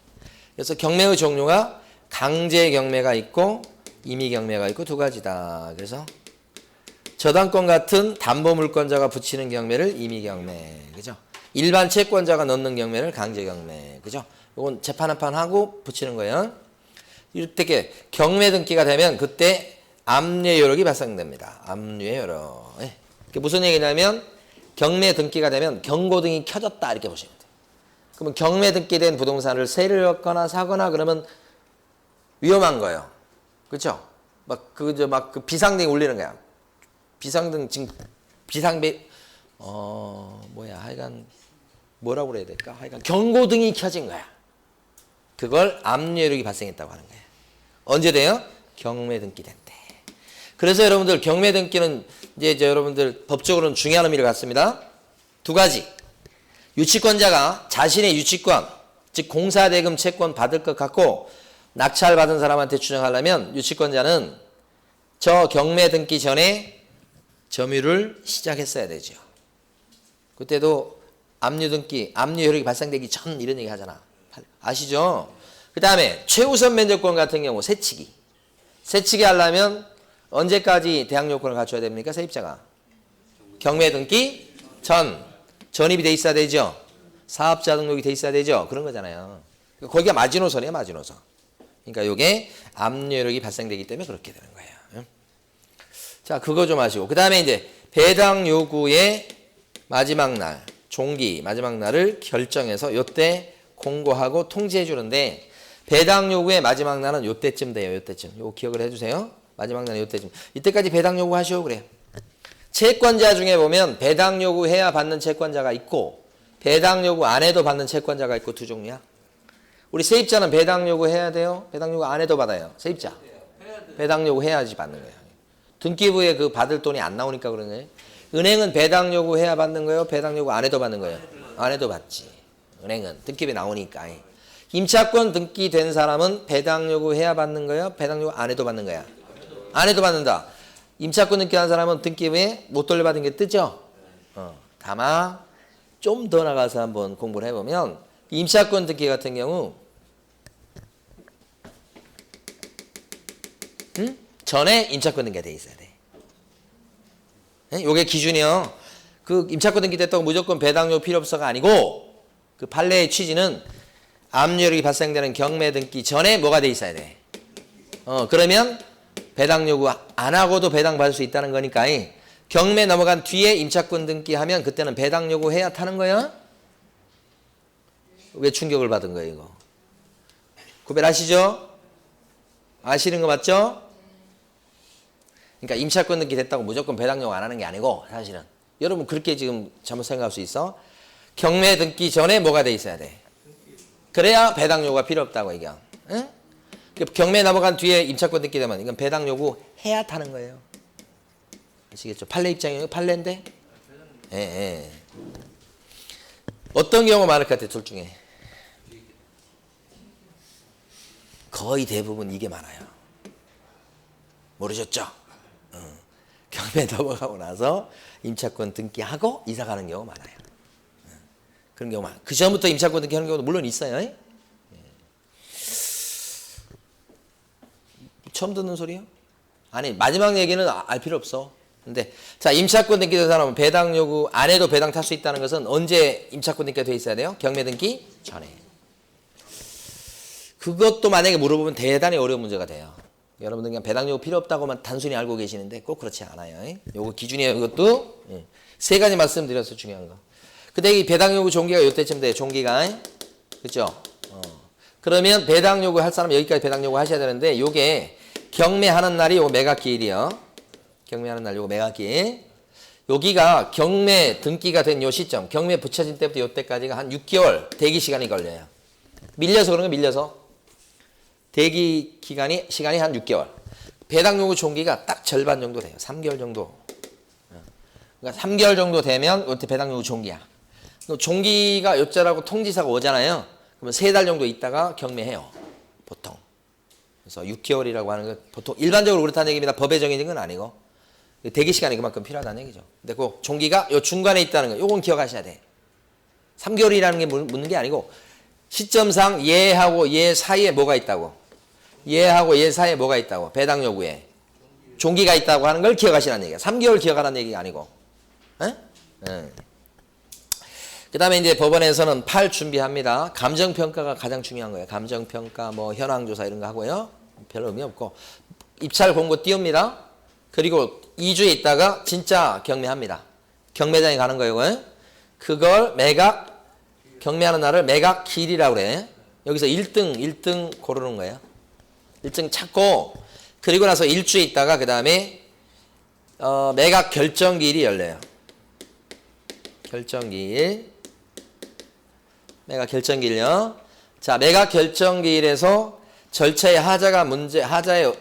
그래서 경매의 종류가 강제 경매가 있고 임의 경매가 있고 두 가지다. 그래서 저당권 같은 담보물권자가 붙이는 경매를 임의 경매. 그죠? 일반 채권자가 넣는 경매를 강제 경매. 그죠? 이건 재판 한 판 하고 붙이는 거예요. 이렇게 경매 등기가 되면 그때 압류의 요력이 발생됩니다. 압류의 요력. 그게 무슨 얘기냐면 경매 등기가 되면 경고등이 켜졌다 이렇게 보시면 돼요. 그러면 경매 등기된 부동산을 세를 얻거나 사거나 그러면 위험한 거예요. 그렇죠? 막 그 비상등이 울리는 거야. 비상등 지금 하여간 뭐라고 그래야 될까? 하여간 경고등이 켜진 거야. 그걸 압류력이 발생했다고 하는 거예요. 언제 돼요? 경매 등기된 때. 그래서 여러분들 경매 등기는 이제 여러분들 법적으로는 중요한 의미를 갖습니다. 두 가지. 유치권자가 자신의 유치권, 즉 공사대금 채권 받을 것 같고 낙찰 받은 사람한테 추정하려면 유치권자는 저 경매 등기 전에 점유를 시작했어야 되죠. 그때도 압류 등기, 압류 효력이 발생되기 전 이런 얘기 하잖아. 아시죠? 그 다음에 최우선 면적권 같은 경우 세치기. 세치기 하려면 언제까지 대항 요건을 갖춰야 됩니까? 세입자가. 경매 등기 전. 전입이 돼 있어야 되죠. 사업자 등록이 돼 있어야 되죠. 그런 거잖아요. 거기가 마지노선이에요. 마지노선. 그러니까 이게 압류 효력이 발생되기 때문에 그렇게 되는 거예요. 자, 그거 좀 아시고. 그 다음에 이제 배당 요구의 마지막 날, 종기 마지막 날을 결정해서 요때 공고하고 통지해 주는데 배당 요구의 마지막 날은 요때쯤 돼요. 요때쯤. 요거 기억을 해주세요. 마지막 날은 요때쯤. 이때까지 배당 요구 하시오 그래요. 채권자 중에 보면 배당 요구해야 받는 채권자가 있고 배당 요구 안 해도 받는 채권자가 있고 두 종류야. 우리 세입자는 배당 요구해야 돼요. 배당 요구 안 해도 받아요. 세입자. 배당 요구해야지 받는 거예요. 등기부에 그 받을 돈이 안 나오니까 그런 거예요. 은행은 배당 요구해야 받는 거예요? 배당 요구 안 해도 받는 거예요? 안 해도 받지. 은행은 등기부에 나오니까. 임차권 등기된 사람은 배당 요구해야 받는 거예요? 배당 요구 안 해도 받는 거야? 안 해도 받는다. 임차권 등기한 사람은 등기부에 못 돌려받은 게 뜨죠? 다만 좀 더 나가서 한번 공부를 해보면 임차권 등기 같은 경우 전에 임차권 등기가 돼 있어야 돼. 요게 기준이요. 그 임차권 등기 됐다고 무조건 배당료 필요 없어가 아니고 그 판례의 취지는 압류력이 발생되는 경매 등기 전에 뭐가 돼 있어야 돼. 그러면 배당 요구 안 하고도 배당 받을 수 있다는 거니까 경매 넘어간 뒤에 임차권 등기하면 그때는 배당 요구해야 타는 거야? 왜 충격을 받은 거예요 이거? 구별하시죠? 아시는 거 맞죠? 그러니까 임차권 등기 됐다고 무조건 배당 요구 안 하는 게 아니고 사실은 여러분 그렇게 지금 잘못 생각할 수 있어. 경매 등기 전에 뭐가 돼 있어야 돼. 그래야 배당 요구가 필요 없다고 얘기야. 응? 경매 넘어간 뒤에 임차권 등기 되면 이건 배당 요구 해야 타는 거예요. 아시겠죠? 판례 입장이에요. 판례인데 예, 예. 어떤 경우가 많을 것 같아요? 둘 중에. 거의 대부분 이게 많아요. 모르셨죠? 경매 넘어가고 나서 임차권 등기하고 이사 가는 경우가 많아요. 그런 경우 많아요. 그 전부터 임차권 등기하는 경우도 물론 있어요. 예. 처음 듣는 소리요? 아니, 마지막 얘기는 알 필요 없어. 근데 자, 임차권 등기된 사람은 배당 요구 안 해도 배당 탈 수 있다는 것은 언제 임차권 등기가 돼 있어야 돼요? 경매 등기 전에. 그것도 만약에 물어보면 대단히 어려운 문제가 돼요. 여러분들 그냥 배당 요구 필요 없다고만 단순히 알고 계시는데 꼭 그렇지 않아요. 요거 기준이에요. 이것도 세 가지 말씀드려서 중요한 거. 근데 이 배당 요구 종기가 이때쯤 돼요. 종기가. 그렇죠? 그러면 배당 요구 할 사람 여기까지 배당 요구 하셔야 되는데 요게 경매하는 날이 요 매각기일이요. 경매하는 날 요거 매각기일. 여기가 경매 등기가 된 요 시점, 경매 붙여진 때부터 요 때까지가 한 6개월 대기 시간이 걸려요. 밀려서 그런 거 밀려서. 대기 시간이 한 6개월. 배당 요구 종기가 딱 절반 정도 돼요. 3개월 정도. 그러니까 3개월 정도 되면 이때 배당 요구 종기야. 종기가 요자라고 통지사가 오잖아요. 그러면 3달 정도 있다가 경매해요. 보통. 그래서 6개월이라고 하는 거 보통 일반적으로 그렇다는 얘기입니다. 법에 정해진 건 아니고. 대기 시간이 그만큼 필요하다는 얘기죠. 근데 그 종기가 요 중간에 있다는 거. 요건 기억하셔야 돼. 3개월이라는 게 묻는 게 아니고 시점상 얘하고 얘 사이에 뭐가 있다고. 얘하고 얘 사이에 뭐가 있다고. 배당 요구에. 종기가 있다고 하는 걸 기억하시라는 얘기야. 3개월 기억하라는 얘기가 아니고. 그 다음에 이제 법원에서는 팔 준비합니다. 감정평가가 가장 중요한 거예요. 감정평가, 뭐 현황조사 이런 거 하고요. 별 의미 없고. 입찰 공고 띄웁니다. 그리고 2주에 있다가 진짜 경매합니다. 경매장에 가는 거예요. 그걸 매각, 경매하는 날을 매각기일이라고 그래. 여기서 1등 고르는 거예요. 1등 찾고 그리고 나서 1주에 있다가 그 다음에 매각 결정기일이 열려요. 결정기일. 매각 결정기일요. 자, 매각 결정기일에서 절차에 하자에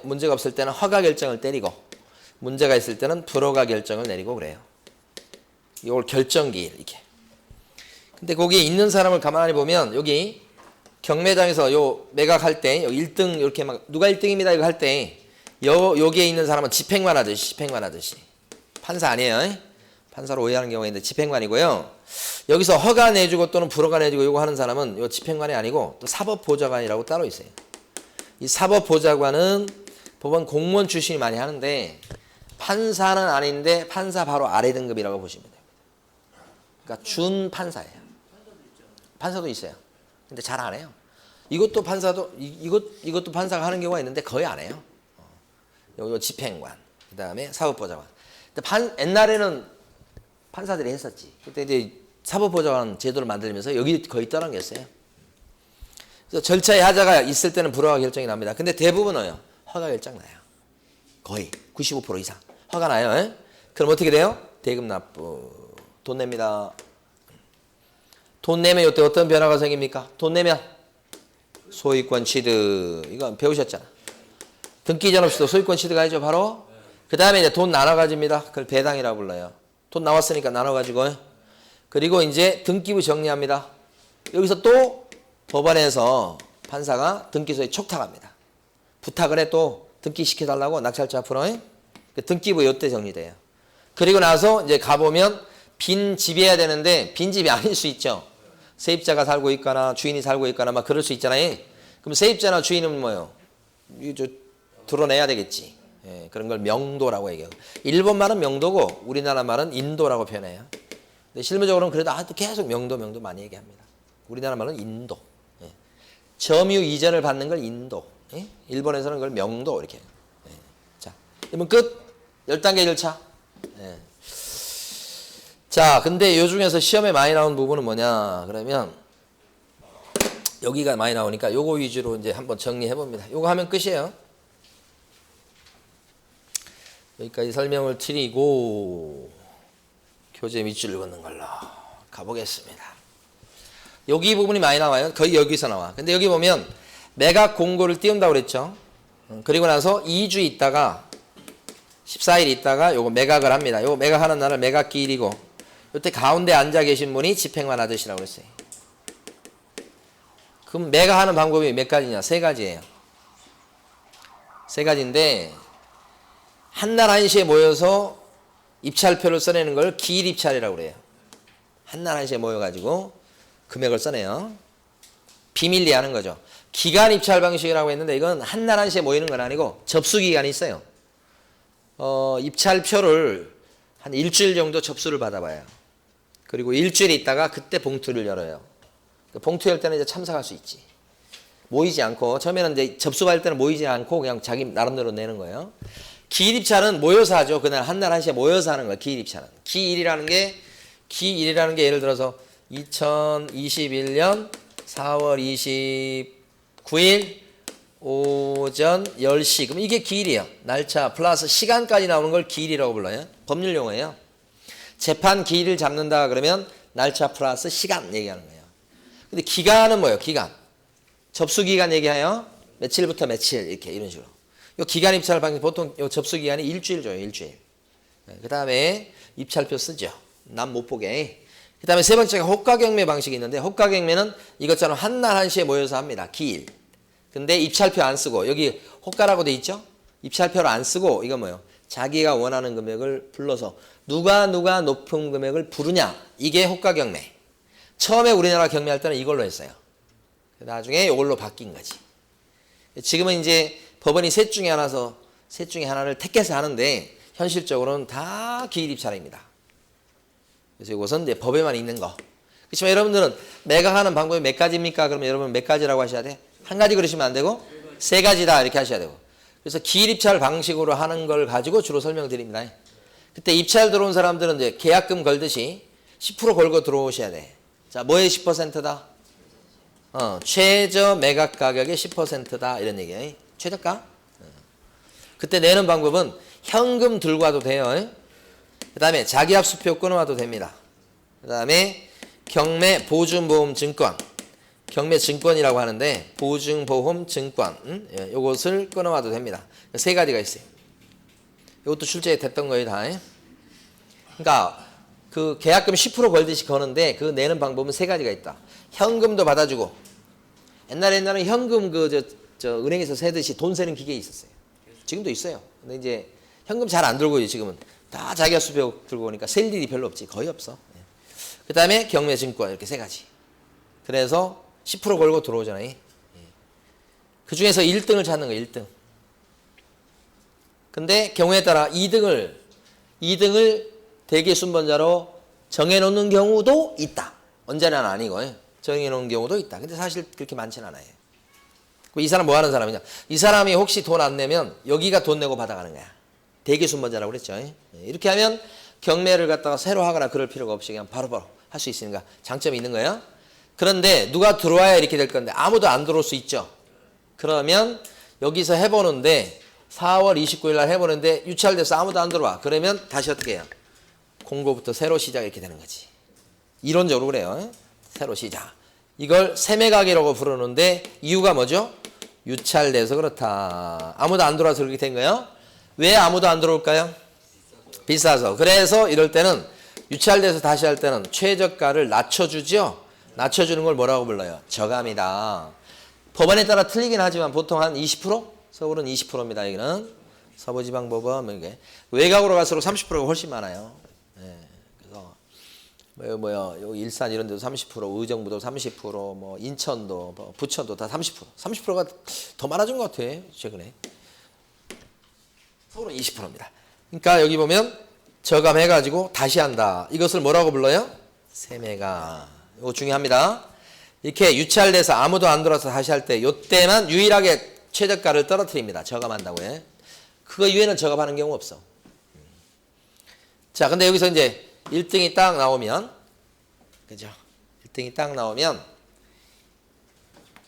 문제가 없을 때는 허가 결정을 때리고 문제가 있을 때는 불허가 결정을 내리고 그래요. 이걸 결정기일 이게. 근데 거기에 있는 사람을 가만히 보면 여기 경매장에서 요 매각할 때 1등 이렇게 막 누가 1등입니다 이거 할 때 여기에 있는 사람은 집행관 하듯이 판사 아니에요. 판사로 오해하는 경우가 있는데 집행관이고요. 여기서 허가 내주고 또는 불허가 내주고 요거 하는 사람은 요 집행관이 아니고 또 사법보좌관이라고 따로 있어요. 이 사법보좌관은 법원 공무원 출신이 많이 하는데 판사는 아닌데 판사 바로 아래 등급이라고 보시면 돼요. 그러니까 준판사예요. 판사도 있어요. 근데 잘 안 해요. 이것도 판사도 이것도 판사가 하는 경우가 있는데 거의 안 해요. 요 집행관, 그 다음에 사법보좌관. 근데 옛날에는 판사들이 했었지. 그때 이제 사법보좌관 제도를 만들면서 여기 거의 떠넘겼어요. 그래서 절차에 하자가 있을 때는 불허가 결정이 납니다. 근데 대부분은요 허가 결정 나요. 거의 95% 이상 허가 나요. 그럼 어떻게 돼요? 대금 납부, 돈 냅니다. 돈 내면 이때 어떤 변화가 생깁니까? 돈 내면 소유권 취득. 이거 배우셨잖아. 등기 전 없이도 소유권 취득하죠 바로. 그 다음에 이제 돈 나눠 가집니다. 그걸 배당이라고 불러요. 돈 나왔으니까 나눠 가지고. 그리고 이제 등기부 정리합니다. 여기서 또 법원에서 판사가 등기소에 촉탁합니다. 부탁을 해 또 등기 시켜달라고 낙찰자 앞으로. 등기부 요때 정리돼요. 그리고 나서 이제 가보면 빈 집이어야 되는데 빈 집이 아닐 수 있죠. 세입자가 살고 있거나 주인이 살고 있거나 막 그럴 수 있잖아요. 그럼 세입자나 주인은 뭐예요? 드러내야 되겠지. 예, 그런 걸 명도라고 얘기해요. 일본 말은 명도고 우리나라 말은 인도라고 표현해요. 근데 실무적으로는 그래도 계속 명도 많이 얘기합니다. 우리나라 말은 인도. 예. 점유 이전을 받는 걸 인도. 예? 일본에서는 그걸 명도 이렇게 해요. 예. 자, 그러면 끝. 10단계 절차. 예. 자, 근데 요 중에서 시험에 많이 나온 부분은 뭐냐? 그러면 여기가 많이 나오니까 요거 위주로 이제 한번 정리해 봅니다. 요거 하면 끝이에요. 여기까지 설명을 드리고 교재 밑줄을 긋는 걸로 가보겠습니다. 여기 부분이 많이 나와요. 거의 여기서 나와. 근데 여기 보면 매각 공고를 띄운다고 그랬죠. 그리고 나서 2주 있다가 14일 있다가 요거 매각을 합니다. 요거 매각하는 날을 매각기일이고 이때 가운데 앉아 계신 분이 집행만 하듯이라고 그랬어요. 그럼 매가 하는 방법이 몇 가지냐? 세 가지예요. 세 가지인데 한날 한시에 모여서 입찰표를 써내는 걸 기일 입찰이라고 그래요. 한날 한시에 모여가지고 금액을 써내요. 비밀리에 하는 거죠. 기간 입찰 방식이라고 했는데 이건 한날 한시에 모이는 건 아니고 접수 기간이 있어요. 입찰표를 한 일주일 정도 접수를 받아봐요. 그리고 일주일 있다가 그때 봉투를 열어요. 봉투 열 때는 이제 참석할 수 있지. 모이지 않고 처음에는 이제 접수받을 때는 모이지 않고 그냥 자기 나름대로 내는 거예요. 기일 입찰은 모여서 하죠. 그날 한날 한시에 모여서 하는 거예요. 기일 입찰은. 기일이라는 게 예를 들어서 2021년 4월 29일 오전 10시. 그럼 이게 기일이에요. 날짜 플러스 시간까지 나오는 걸 기일이라고 불러요. 법률 용어예요. 재판 기일을 잡는다 그러면 날짜 플러스 시간 얘기하는 거예요. 근데 기간은 뭐예요? 기간. 접수 기간 얘기해요. 며칠부터 며칠 이렇게 이런 식으로. 요 기간 입찰 방식 보통 요 접수 기간이 일주일 줘요. 일주일. 그 다음에 입찰표 쓰죠. 남 못 보게. 그 다음에 세 번째가 호가경매 방식이 있는데 호가경매는 이것처럼 한날 한시에 모여서 합니다. 기일. 근데 입찰표 안 쓰고 여기 호가라고 돼 있죠? 입찰표를 안 쓰고 이거 뭐예요? 자기가 원하는 금액을 불러서 누가 높은 금액을 부르냐. 이게 호가경매. 처음에 우리나라 경매할 때는 이걸로 했어요. 나중에 이걸로 바뀐 거지. 지금은 이제 법원이 셋 중에 하나를 택해서 하는데 현실적으로는 다 기일 입찰입니다. 그래서 이것은 이제 법에만 있는 거. 그렇지만 여러분들은 매각하는 방법이 몇 가지입니까? 그러면 여러분 몇 가지라고 하셔야 돼? 한 가지 그러시면 안 되고 세 가지다 이렇게 하셔야 되고. 그래서 기일 입찰 방식으로 하는 걸 가지고 주로 설명드립니다. 그때 입찰 들어온 사람들은 이제 계약금 걸듯이 10% 걸고 들어오셔야 돼. 자, 뭐의 10%다? 최저 매각 가격의 10%다 이런 얘기예요. 최저가? 그때 내는 방법은 현금 들고 와도 돼요. 그 다음에 자기합수표 끊어와도 됩니다. 그 다음에 경매 보증보험증권, 경매 증권이라고 하는데 보증보험증권, 요것을 끊어와도 됩니다. 세 가지가 있어요. 이것도 실제 됐던 거예요 다. 그러니까 그 계약금 10% 걸듯이 거는데 그 내는 방법은 세 가지가 있다. 현금도 받아주고 옛날에는 현금 저 은행에서 세듯이 돈 세는 기계 있었어요. 지금도 있어요. 근데 이제 현금 잘 안 들고 지금은 다 자기가 수표 들고 오니까 셀 일이 별로 없지. 거의 없어. 그 다음에 경매증권 이렇게 세 가지. 그래서 10% 걸고 들어오잖아요. 그 중에서 1등을 찾는 거예요. 1등. 근데 경우에 따라 2등을 대기 순번자로 정해놓는 경우도 있다. 언제나 아니고 정해놓은 경우도 있다. 근데 사실 그렇게 많지는 않아요. 이 사람 뭐 하는 사람이냐? 이 사람이 혹시 돈 안 내면 여기가 돈 내고 받아가는 거야. 대기 순번자라고 그랬죠. 이렇게 하면 경매를 갖다가 새로 하거나 그럴 필요가 없이 그냥 바로바로 할 수 있으니까 장점이 있는 거예요. 그런데 누가 들어와야 이렇게 될 건데 아무도 안 들어올 수 있죠. 그러면 여기서 해보는데 4월 29일 날 해보는데 유찰돼서 아무도 안 들어와. 그러면 다시 어떻게 해요? 공고부터 새로 시작 이렇게 되는 거지. 이론적으로 그래요. 새로 시작. 이걸 세매각이라고 부르는데 이유가 뭐죠? 유찰돼서 그렇다. 아무도 안 들어와서 그렇게 된 거예요. 왜 아무도 안 들어올까요? 비싸서. 그래서 이럴 때는 유찰돼서 다시 할 때는 최저가를 낮춰주죠. 낮춰주는 걸 뭐라고 불러요? 저감이다. 법안에 따라 틀리긴 하지만 보통 한 20%? 서울은 20%입니다. 여기는 서부지방법원 이게 외곽으로 갈수록 30%가 훨씬 많아요. 그래서 여기 일산 이런 데도 30%, 의정부도 30%, 뭐 인천도, 뭐 부천도 다 30%. 30%가 더 많아진 것 같아 최근에. 서울은 20%입니다. 그러니까 여기 보면 저감해가지고 다시 한다. 이것을 뭐라고 불러요? 세매가. 이거 중요합니다. 이렇게 유찰돼서 아무도 안 들어와서 다시 할 때 이때만 유일하게 최저가를 떨어뜨립니다. 저감한다고 해. 그거 이외에는 저감하는 경우 없어. 자, 근데 여기서 이제 1등이 딱 나오면, 그죠? 1등이 딱 나오면,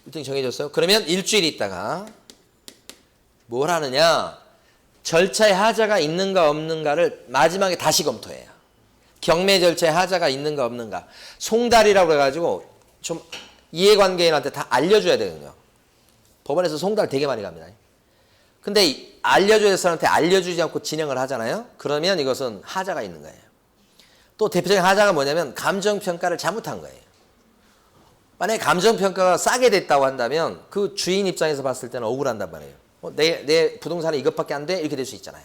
1등 정해졌어요? 그러면 일주일 있다가 뭘 하느냐? 절차에 하자가 있는가 없는가를 마지막에 다시 검토해요. 경매 절차에 하자가 있는가 없는가. 송달이라고 해가지고 좀 이해관계인한테 다 알려줘야 되거든요. 법원에서 송달 되게 많이 갑니다. 근데 알려줘야 될 사람한테 알려주지 않고 진행을 하잖아요. 그러면 이것은 하자가 있는 거예요. 또 대표적인 하자가 뭐냐면 감정평가를 잘못한 거예요. 만약에 감정평가가 싸게 됐다고 한다면 그 주인 입장에서 봤을 때는 억울한단 말이에요. 내 부동산에 이것밖에 안 돼? 이렇게 될 수 있잖아요.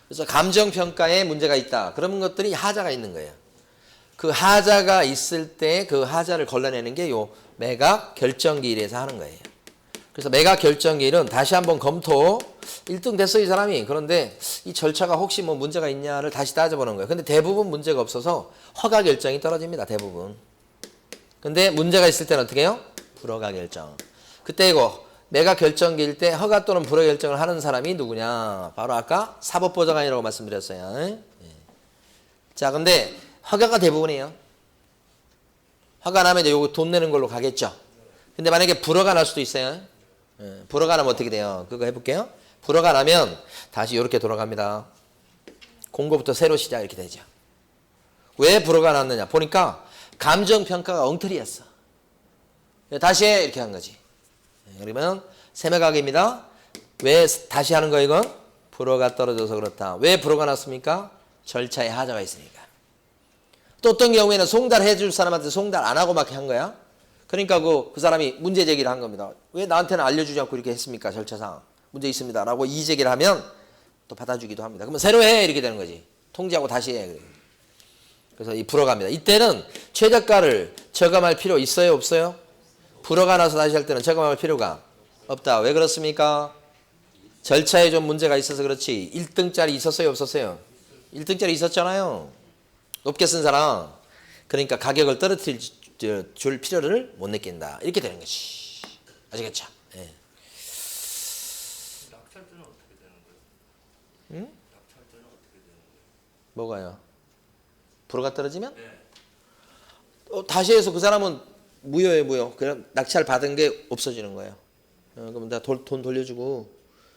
그래서 감정평가에 문제가 있다. 그런 것들이 하자가 있는 거예요. 그 하자가 있을 때 그 하자를 걸러내는 게 요 매각 결정기일에서 하는 거예요. 그래서 매각 결정기일은 다시 한번 검토. 1등 됐어 이 사람이. 그런데 이 절차가 혹시 뭐 문제가 있냐를 다시 따져보는 거예요. 근데 대부분 문제가 없어서 허가 결정이 떨어집니다. 대부분. 근데 문제가 있을 때는 어떻게 해요? 불허가 결정. 그때 이거 매각 결정기일 때 허가 또는 불허 결정을 하는 사람이 누구냐? 바로 아까 사법보좌관이라고 말씀드렸어요. 예. 자, 근데 허가가 대부분이에요. 허가 나면 이제 요거 돈 내는 걸로 가겠죠. 근데 만약에 불허가 날 수도 있어요. 예. 불허가 나면 어떻게 돼요? 그거 해볼게요. 불허가 나면 다시 이렇게 돌아갑니다. 공고부터 새로 시작 이렇게 되죠. 왜 불허가 났느냐? 보니까 감정평가가 엉터리였어. 다시 해 이렇게 한 거지. 그러면 세매각입니다. 왜 다시 하는 거야 이건? 불허가 떨어져서 그렇다. 왜 불허가 났습니까? 절차에 하자가 있으니까. 또 어떤 경우에는 송달해 줄 사람한테 송달 안 하고 막 한 거야. 그러니까 그 사람이 문제 제기를 한 겁니다. 왜 나한테는 알려주지 않고 이렇게 했습니까? 절차상. 문제 있습니다. 라고 이의 제기를 하면 또 받아주기도 합니다. 그러면 새로 해 이렇게 되는 거지. 통지하고 다시 해. 그래서 이 불허가입니다. 이때는 최저가를 저감할 필요 있어요? 없어요? 불허가 나서 다시 할 때는 저감할 필요가 없다. 왜 그렇습니까? 절차에 좀 문제가 있어서 그렇지. 1등짜리 있었어요? 없었어요? 1등짜리 있었잖아요. 높게 쓴 사람. 그러니까 가격을 떨어뜨릴 줄 필요를 못 느낀다. 이렇게 되는 것이. 아시겠죠? 네. 낙찰자는 어떻게 되는 거예요? 응? 낙찰자는 어떻게 되는 거예요? 뭐가요? 불허가 떨어지면? 네. 다시 해서 그 사람은 무효예요, 무효. 그냥 낙찰 받은 게 없어지는 거예요. 그럼 내가 돈 돌려주고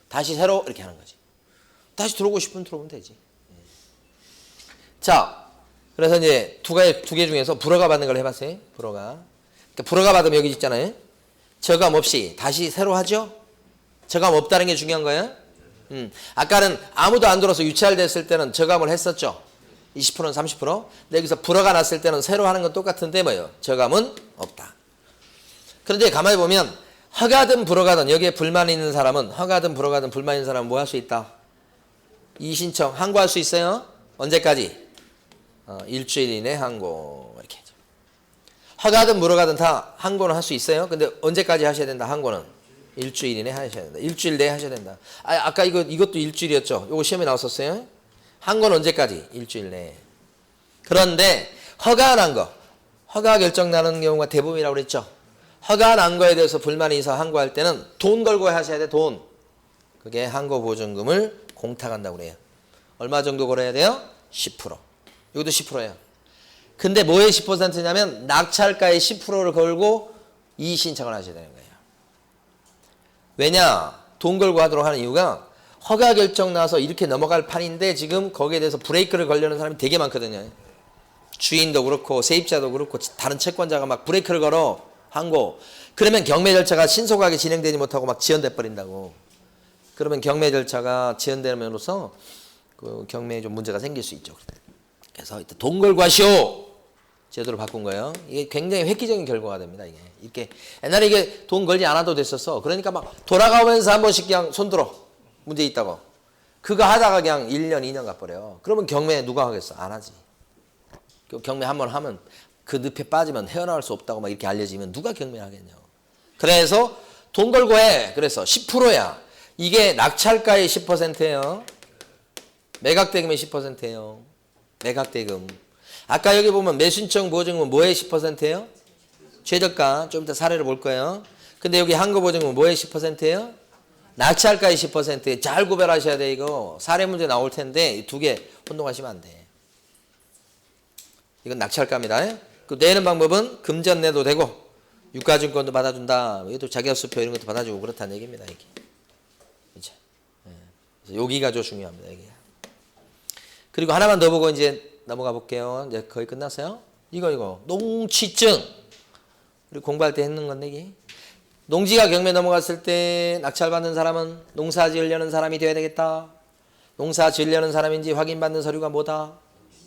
다시 새로 이렇게 하는 거지. 다시 들어오고 싶으면 들어오면 되지. 자, 그래서 이제 두 개 중에서 불허가 받는 걸 해봤어요. 불허가. 그러니까 불허가 받으면 여기 있잖아요. 저감 없이 다시 새로 하죠. 저감 없다는 게 중요한 거예요. 아까는 아무도 안 들어서 유찰 됐을 때는 저감을 했었죠. 20%는 30%. 근데 여기서 불허가 났을 때는 새로 하는 건 똑같은데 뭐예요? 저감은 없다. 그런데 가만히 보면 허가든 불허가든 여기에 불만이 있는 사람은 허가든 불허가든 불만 있는 사람은 뭐 할 수 있다? 이의신청 항고할 수 있어요? 언제까지? 일주일 이내 항고 이렇게. 허가든 불허가든 다 항고는 할 수 있어요. 근데 언제까지 하셔야 된다? 항고는 일주일 이내 하셔야 된다. 일주일 내에 하셔야 된다. 아까 이것도 일주일이었죠. 이거 시험에 나왔었어요. 항고는 언제까지? 일주일 내에. 그런데 허가 난 거, 허가 결정 나는 경우가 대부분이라고 그랬죠. 허가 난 거에 대해서 불만이 있어 항고할 때는 돈 걸고 하셔야 돼. 돈. 그게 항고 보증금을 공탁한다고 그래요. 얼마 정도 걸어야 돼요? 10%. 이것도 10%예요. 근데 뭐에 10%냐면 낙찰가의 10%를 걸고 이의 신청을 하셔야 되는 거예요. 왜냐? 돈 걸고 하도록 하는 이유가 허가 결정 나서 이렇게 넘어갈 판인데 지금 거기에 대해서 브레이크를 걸려는 사람이 되게 많거든요. 주인도 그렇고 세입자도 그렇고 다른 채권자가 막 브레이크를 걸어 항고. 그러면 경매 절차가 신속하게 진행되지 못하고 막 지연돼 버린다고. 그러면 경매 절차가 지연됨으로써 그 경매에 좀 문제가 생길 수 있죠. 그래서 돈 걸고 하시오 제도를 바꾼 거예요. 이게 굉장히 획기적인 결과가 됩니다. 이게 이렇게 옛날에 이게 돈 걸지 않아도 됐었어. 그러니까 막 돌아가면서 한 번씩 그냥 손들어 문제 있다고. 그거 하다가 그냥 1년 2년 가버려. 그러면 경매 누가 하겠어? 안 하지. 경매 한 번 하면 그 늪에 빠지면 헤어나올 수 없다고 막 이렇게 알려지면 누가 경매하겠냐고. 그래서 돈 걸고 해. 그래서 10%야. 이게 낙찰가의 10%예요. 매각대금의 10%예요. 매각대금. 아까 여기 보면 매수신청 보증금은 뭐의 10%예요? 최저가. 좀 이따 사례를 볼 거예요. 근데 여기 항고보증금은 뭐의 10%예요? 낙찰가의 10%. 잘 구별하셔야 돼 이거. 사례 문제 나올 텐데 이 두 개 혼동하시면 안 돼. 이건 낙찰가입니다. 그 내는 방법은 금전 내도 되고 유가증권도 받아준다. 이것도 자기업수표 이런 것도 받아주고 그렇다는 얘기입니다. 이게. 그렇죠? 그래서 여기가 좀 중요합니다. 이게. 그리고 하나만 더 보고 이제 넘어가 볼게요. 이제 거의 끝났어요. 이거 농취증. 우리 공부할 때 했는 건데 이게. 농지가 경매 넘어갔을 때 낙찰받는 사람은 농사 지으려는 사람이 되어야 되겠다. 농사 지으려는 사람인지 확인받는 서류가 뭐다?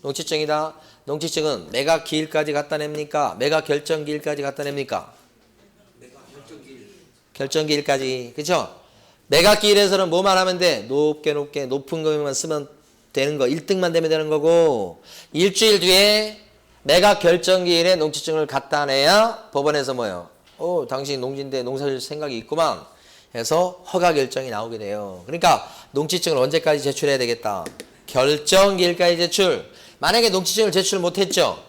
농지증이다. 농지증은 매각 기일까지 갖다 냅니까? 매각 결정 기일까지 갖다 냅니까? 결정 기일까지. 그렇죠? 매각 기일에서는 뭐만 하면 돼? 높은 금액만 쓰면 되는 거. 1등만 되면 되는 거고, 일주일 뒤에 매각 결정 기일에 농지증을 갖다 내야 법원에서 뭐예요? 당신 농지인데 농사질 생각이 있구만 해서 허가 결정이 나오게 돼요. 그러니까 농지증을 언제까지 제출해야 되겠다? 결정 기일까지 제출. 만약에 농지증을 제출 못했죠?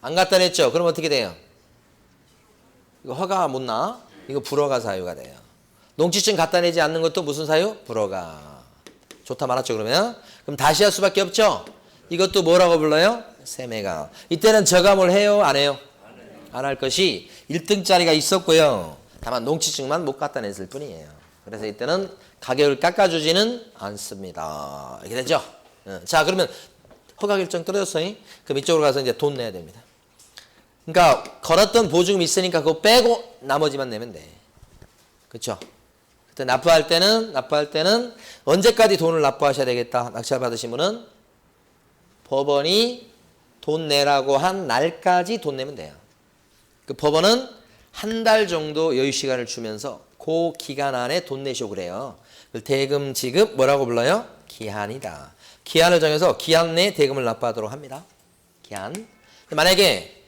안 갖다 냈죠? 그럼 어떻게 돼요? 이거 허가 못 나? 이거 불허가 사유가 돼요. 농지증 갖다 내지 않는 것도 무슨 사유? 불허가. 좋다 말았죠 그러면? 그럼 다시 할 수밖에 없죠? 이것도 뭐라고 불러요? 세매각. 이때는 저감을 해요? 안 해요? 안 할 것이 1등짜리가 있었고요. 다만 농지증만 못 갖다 냈을 뿐이에요. 그래서 이때는 가격을 깎아주지는 않습니다. 이렇게 되죠? 자, 그러면 허가 결정 떨어졌어요. 그럼 이쪽으로 가서 이제 돈 내야 됩니다. 그러니까 걸었던 보증금이 있으니까 그거 빼고 나머지만 내면 돼. 그렇죠? 그때 납부할 때는 언제까지 돈을 납부하셔야 되겠다. 낙찰 받으신 분은 법원이 돈 내라고 한 날까지 돈 내면 돼요. 그 법원은 한 달 정도 여유 시간을 주면서 그 기간 안에 돈 내시오 그래요. 대금 지급 뭐라고 불러요? 기한이다. 기한을 정해서 기한 내에 대금을 납부하도록 합니다. 기한. 만약에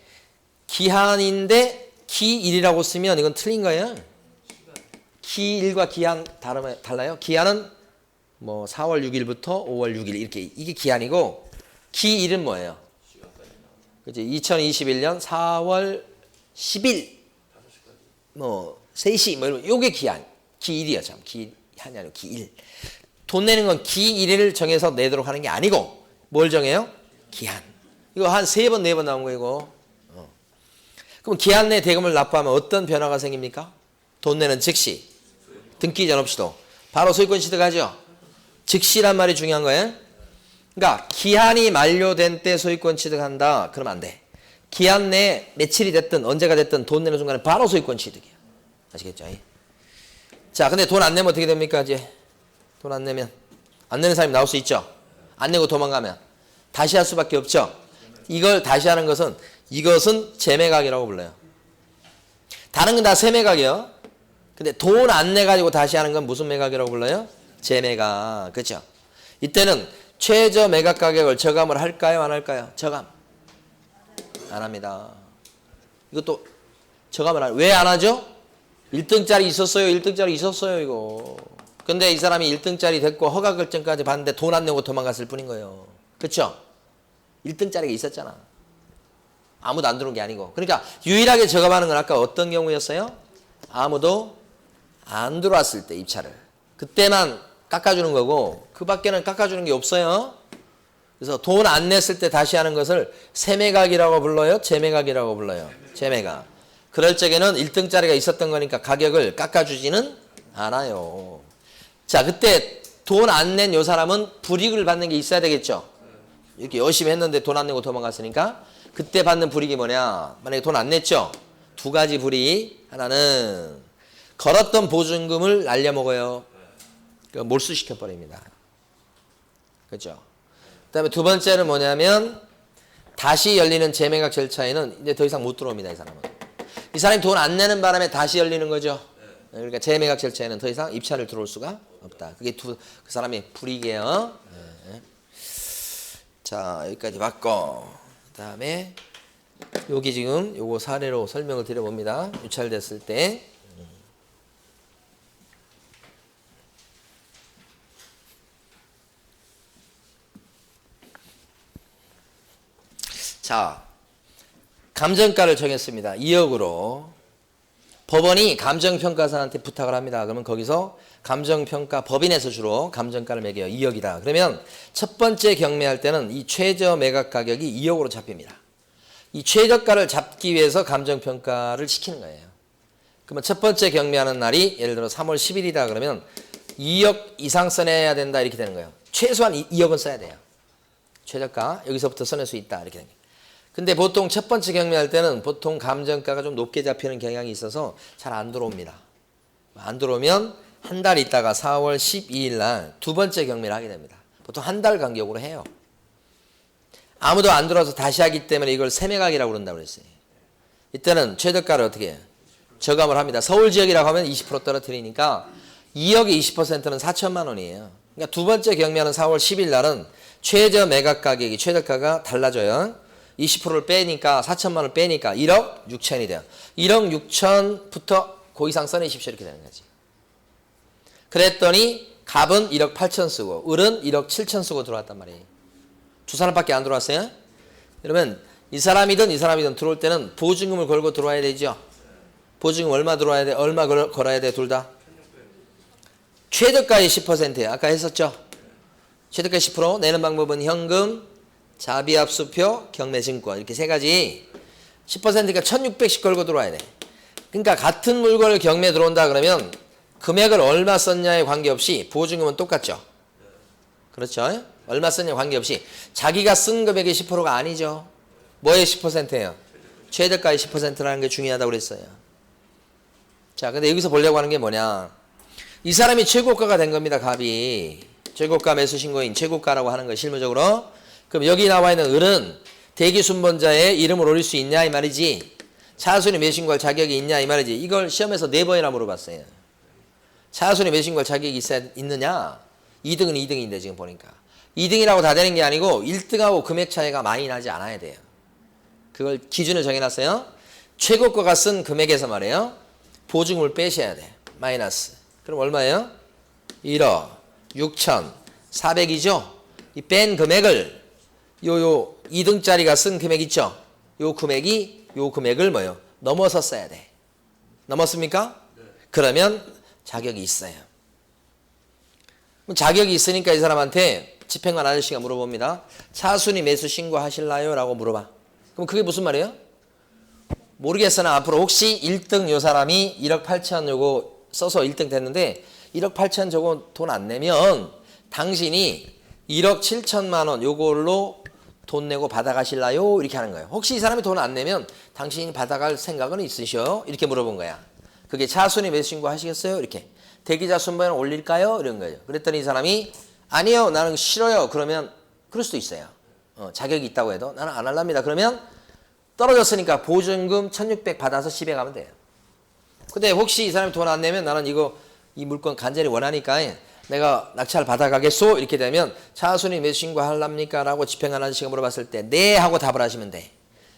기한인데 기일이라고 쓰면 이건 틀린 거예요. 기일과 기한 달라요. 기한은 뭐 4월 6일부터 5월 6일 이렇게 이게 기한이고 기일은 뭐예요? 그치? 2021년 4월 10일 뭐 3시 뭐 이런 요게 기한. 기일이야 참. 기한이 아니고 기일. 돈 내는 건 기일을 정해서 내도록 하는 게 아니고 뭘 정해요? 기한. 이거 한 3번 4번 나온 거 이거. 그럼 기한 내 대금을 납부하면 어떤 변화가 생깁니까? 돈 내는 즉시 등기 전 없이도 바로 소유권 취득하죠. 즉시란 말이 중요한 거예요. 그러니까 기한이 만료된 때 소유권 취득한다. 그러면 안 돼. 기한 내에 며칠이 됐든 언제가 됐든 돈 내는 순간에 바로 소유권 취득이에요. 아시겠죠? 자, 근데 돈 안 내면 어떻게 됩니까? 이제 돈 안 내면 안 내는 사람이 나올 수 있죠. 안 내고 도망가면 다시 할 수밖에 없죠. 이걸 다시 하는 것은 이것은 재매각이라고 불러요. 다른 건 다 세매각이요. 근데 돈 안 내가지고 다시 하는 건 무슨 매각이라고 불러요? 재매각. 그렇죠? 이때는 최저 매각 가격을 저감을 할까요? 안 할까요? 저감. 안 합니다. 이것도 저감을 왜 안 하죠? 1등짜리 있었어요. 1등짜리 있었어요. 이거. 근데 이 사람이 1등짜리 됐고 허가 결정까지 받는데 돈 안 내고 도망갔을 뿐인 거예요. 그렇죠? 1등짜리가 있었잖아. 아무도 안 들어온 게 아니고. 그러니까 유일하게 저감하는 건 아까 어떤 경우였어요? 아무도 안 들어왔을 때 입찰을. 그때만 깎아주는 거고 그 밖에는 깎아주는 게 없어요. 그래서 돈 안 냈을 때 다시 하는 것을 세매각이라고 불러요? 재매각이라고 불러요? 재매각. 그럴 적에는 1등짜리가 있었던 거니까 가격을 깎아주지는 않아요. 자, 그때 돈 안 낸 요 사람은 불이익을 받는 게 있어야 되겠죠. 이렇게 열심히 했는데 돈 안 내고 도망갔으니까 그때 받는 불이익이 뭐냐. 만약에 돈 안 냈죠. 두 가지 불이익. 하나는 걸었던 보증금을 날려먹어요. 몰수시켜버립니다. 그렇죠? 그 다음에 두 번째는 뭐냐면 다시 열리는 재매각 절차에는 이제 더 이상 못 들어옵니다. 이 사람은. 이 사람이 돈 안 내는 바람에 다시 열리는 거죠. 그러니까 재매각 절차에는 더 이상 입찰을 들어올 수가 없다. 그게 그 사람의 불이익이에요. 네. 자, 여기까지 봤고 그 다음에 여기 지금 요거 사례로 설명을 드려봅니다. 유찰됐을 때. 자, 감정가를 정했습니다. 2억으로. 법원이 감정평가사한테 부탁을 합니다. 그러면 거기서 감정평가 법인에서 주로 감정가를 매겨요. 2억이다. 그러면 첫 번째 경매할 때는 이 최저 매각 가격이 2억으로 잡힙니다. 이 최저가를 잡기 위해서 감정평가를 시키는 거예요. 그러면 첫 번째 경매하는 날이 예를 들어 3월 10일이다 그러면 2억 이상 써내야 된다 이렇게 되는 거예요. 최소한 2억은 써야 돼요. 최저가 여기서부터 써낼 수 있다 이렇게 되는 거예요. 근데 보통 첫 번째 경매할 때는 보통 감정가가 좀 높게 잡히는 경향이 있어서 잘 안 들어옵니다. 안 들어오면 한 달 있다가 4월 12일 날 두 번째 경매를 하게 됩니다. 보통 한 달 간격으로 해요. 아무도 안 들어와서 다시 하기 때문에 이걸 세매각이라고 그런다고 그랬어요. 이때는 최저가를 어떻게 해요? 저감을 합니다. 서울 지역이라고 하면 20% 떨어뜨리니까 2억의 20%는 4천만 원이에요. 그러니까 두 번째 경매하는 4월 10일 날은 최저 매각 가격이 최저가가 달라져요. 20%를 빼니까 4천만 원을 빼니까 1억 6천이 돼요. 1억 6천부터 그 이상 써내십시오 이렇게 되는 거지. 그랬더니 갑은 1억 8천 쓰고 을은 1억 7천 쓰고 들어왔단 말이에요. 두 사람밖에 안 들어왔어요. 그러면 이 사람이든 이 사람이든 들어올 때는 보증금을 걸고 들어와야 되죠. 보증금 얼마 들어와야 돼? 얼마 걸어야 돼? 둘 다? 최저가의 10%예요. 아까 했었죠? 최저가 10% 내는 방법은 현금, 자비압수표, 경매증권 이렇게 세 가지 10%니까 1600씩 걸고 들어와야 돼. 그러니까 같은 물건을 경매 들어온다 그러면 금액을 얼마 썼냐에 관계없이 보증금은 똑같죠. 그렇죠? 얼마 썼냐에 관계없이 자기가 쓴 금액의 10%가 아니죠. 뭐의 10%예요? 최저가의 10%라는 게 중요하다고 그랬어요. 자, 근데 여기서 보려고 하는 게 뭐냐? 이 사람이 최고가가 된 겁니다. 갑이. 최고가 매수 신고인 최고가라고 하는 거 실무적으로. 그럼 여기 나와 있는 을은 대기 순번자의 이름을 올릴 수 있냐 이 말이지. 차순위 매수신고할 자격이 있냐 이 말이지. 이걸 시험에서 4번이나 물어봤어요. 차순위 매수신고할 자격이 있느냐? 2등은 2등인데 지금 보니까. 2등이라고 다 되는 게 아니고 1등하고 금액 차이가 많이 나지 않아야 돼요. 그걸 기준을 정해놨어요. 최고가가 쓴 금액에서 말이에요. 보증금을 빼셔야 돼. 마이너스. 그럼 얼마예요? 1억 6천 4백이죠. 이 뺀 금액을 요 2등짜리가 쓴 금액 있죠. 요 금액을 뭐예요? 넘어서 써야 돼. 넘었습니까? 네. 그러면 자격이 있어요. 자격이 있으니까 이 사람한테 집행관 아저씨가 물어봅니다. 차순위 매수 신고하실라요? 라고 물어봐. 그럼 그게 무슨 말이에요? 모르겠으나 앞으로 혹시 1등 요 사람이 1억 8천 요거 써서 1등 됐는데 1억 8천 저거 돈 안 내면 당신이 1억 7천만 원 요걸로 돈 내고 받아가실라요? 이렇게 하는 거예요. 혹시 이 사람이 돈 안 내면 당신이 받아갈 생각은 있으셔? 이렇게 물어본 거야. 그게 차순위 매수 신고 하시겠어요? 이렇게. 대기자 순번을 올릴까요? 이런 거예요. 그랬더니 이 사람이 아니요 나는 싫어요. 그러면 그럴 수도 있어요. 자격이 있다고 해도 나는 안 할랍니다. 그러면 떨어졌으니까 보증금 1600 받아서 집에 가면 돼요. 근데 혹시 이 사람이 돈 안 내면 나는 이 물건 간절히 원하니까 내가 낙찰 받아가겠소? 이렇게 되면 차순위 매수 신고하랍니까? 라고 집행관 아저씨가 물어봤을 때 네 하고 답을 하시면 돼.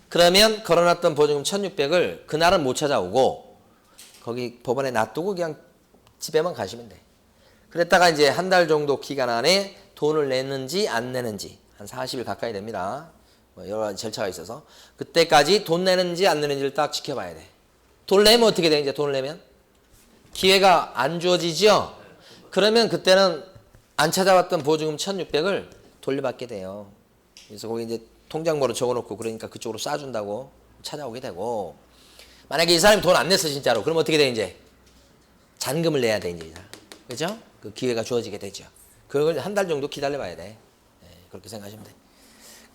그러면 걸어놨던 보증금 1600을 그날은 못 찾아오고 거기 법원에 놔두고 그냥 집에만 가시면 돼. 그랬다가 이제 한 달 정도 기간 안에 돈을 내는지 안 내는지 한 40일 가까이 됩니다. 여러 가지 절차가 있어서 그때까지 돈 내는지 안 내는지를 딱 지켜봐야 돼. 돈을 내면 어떻게 돼? 이제 돈을 내면 기회가 안 주어지죠. 그러면 그때는 안 찾아왔던 보증금 1600을 돌려받게 돼요. 그래서 거기 이제 통장번호 적어놓고 그러니까 그쪽으로 쏴준다고 찾아오게 되고 만약에 이 사람이 돈 안 냈어 진짜로 그럼 어떻게 돼? 이제 잔금을 내야 돼 이제. 그죠? 그 기회가 주어지게 되죠. 그걸 한 달 정도 기다려봐야 돼. 네, 그렇게 생각하시면 돼.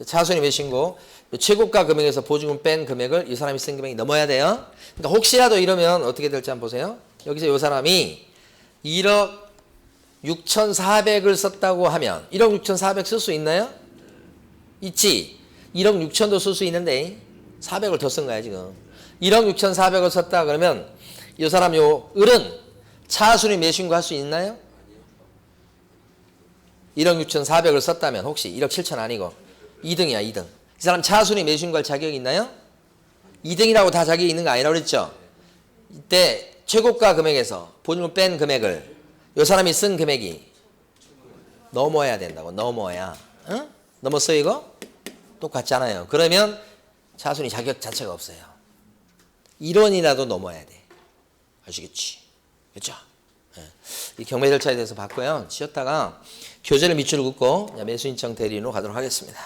차순위 매수 신고 최고가 금액에서 보증금 뺀 금액을 이 사람이 쓴 금액이 넘어야 돼요. 그러니까 혹시라도 이러면 어떻게 될지 한번 보세요. 여기서 이 사람이 1억 6,400을 썼다고 하면 1억 6,400 쓸 수 있나요? 있지. 1억 6천도 쓸 수 있는데 400을 더 쓴 거야 지금. 1억 6,400을 썼다 그러면 이 사람 요 을은 차순위 매수 신고 할 수 있나요? 1억 6,400을 썼다면 혹시 1억 7천 아니고 2등이야 2등. 이 사람 차순위 매수 신고할 자격이 있나요? 2등이라고 다 자격이 있는 거 아니라고 그랬죠? 이때 최고가 금액에서 보증금 뺀 금액을 이 사람이 쓴 금액이 넘어야 된다고. 넘어야. 응? 넘었어요 이거? 똑같잖아요. 그러면 차순위 자격 자체가 없어요. 1원이라도 넘어야 돼. 아시겠지? 그렇죠? 네. 이 경매 절차에 대해서 봤고요. 쉬었다가 교재를 밑줄을 긋고 매수 신청 대리인으로 가도록 하겠습니다.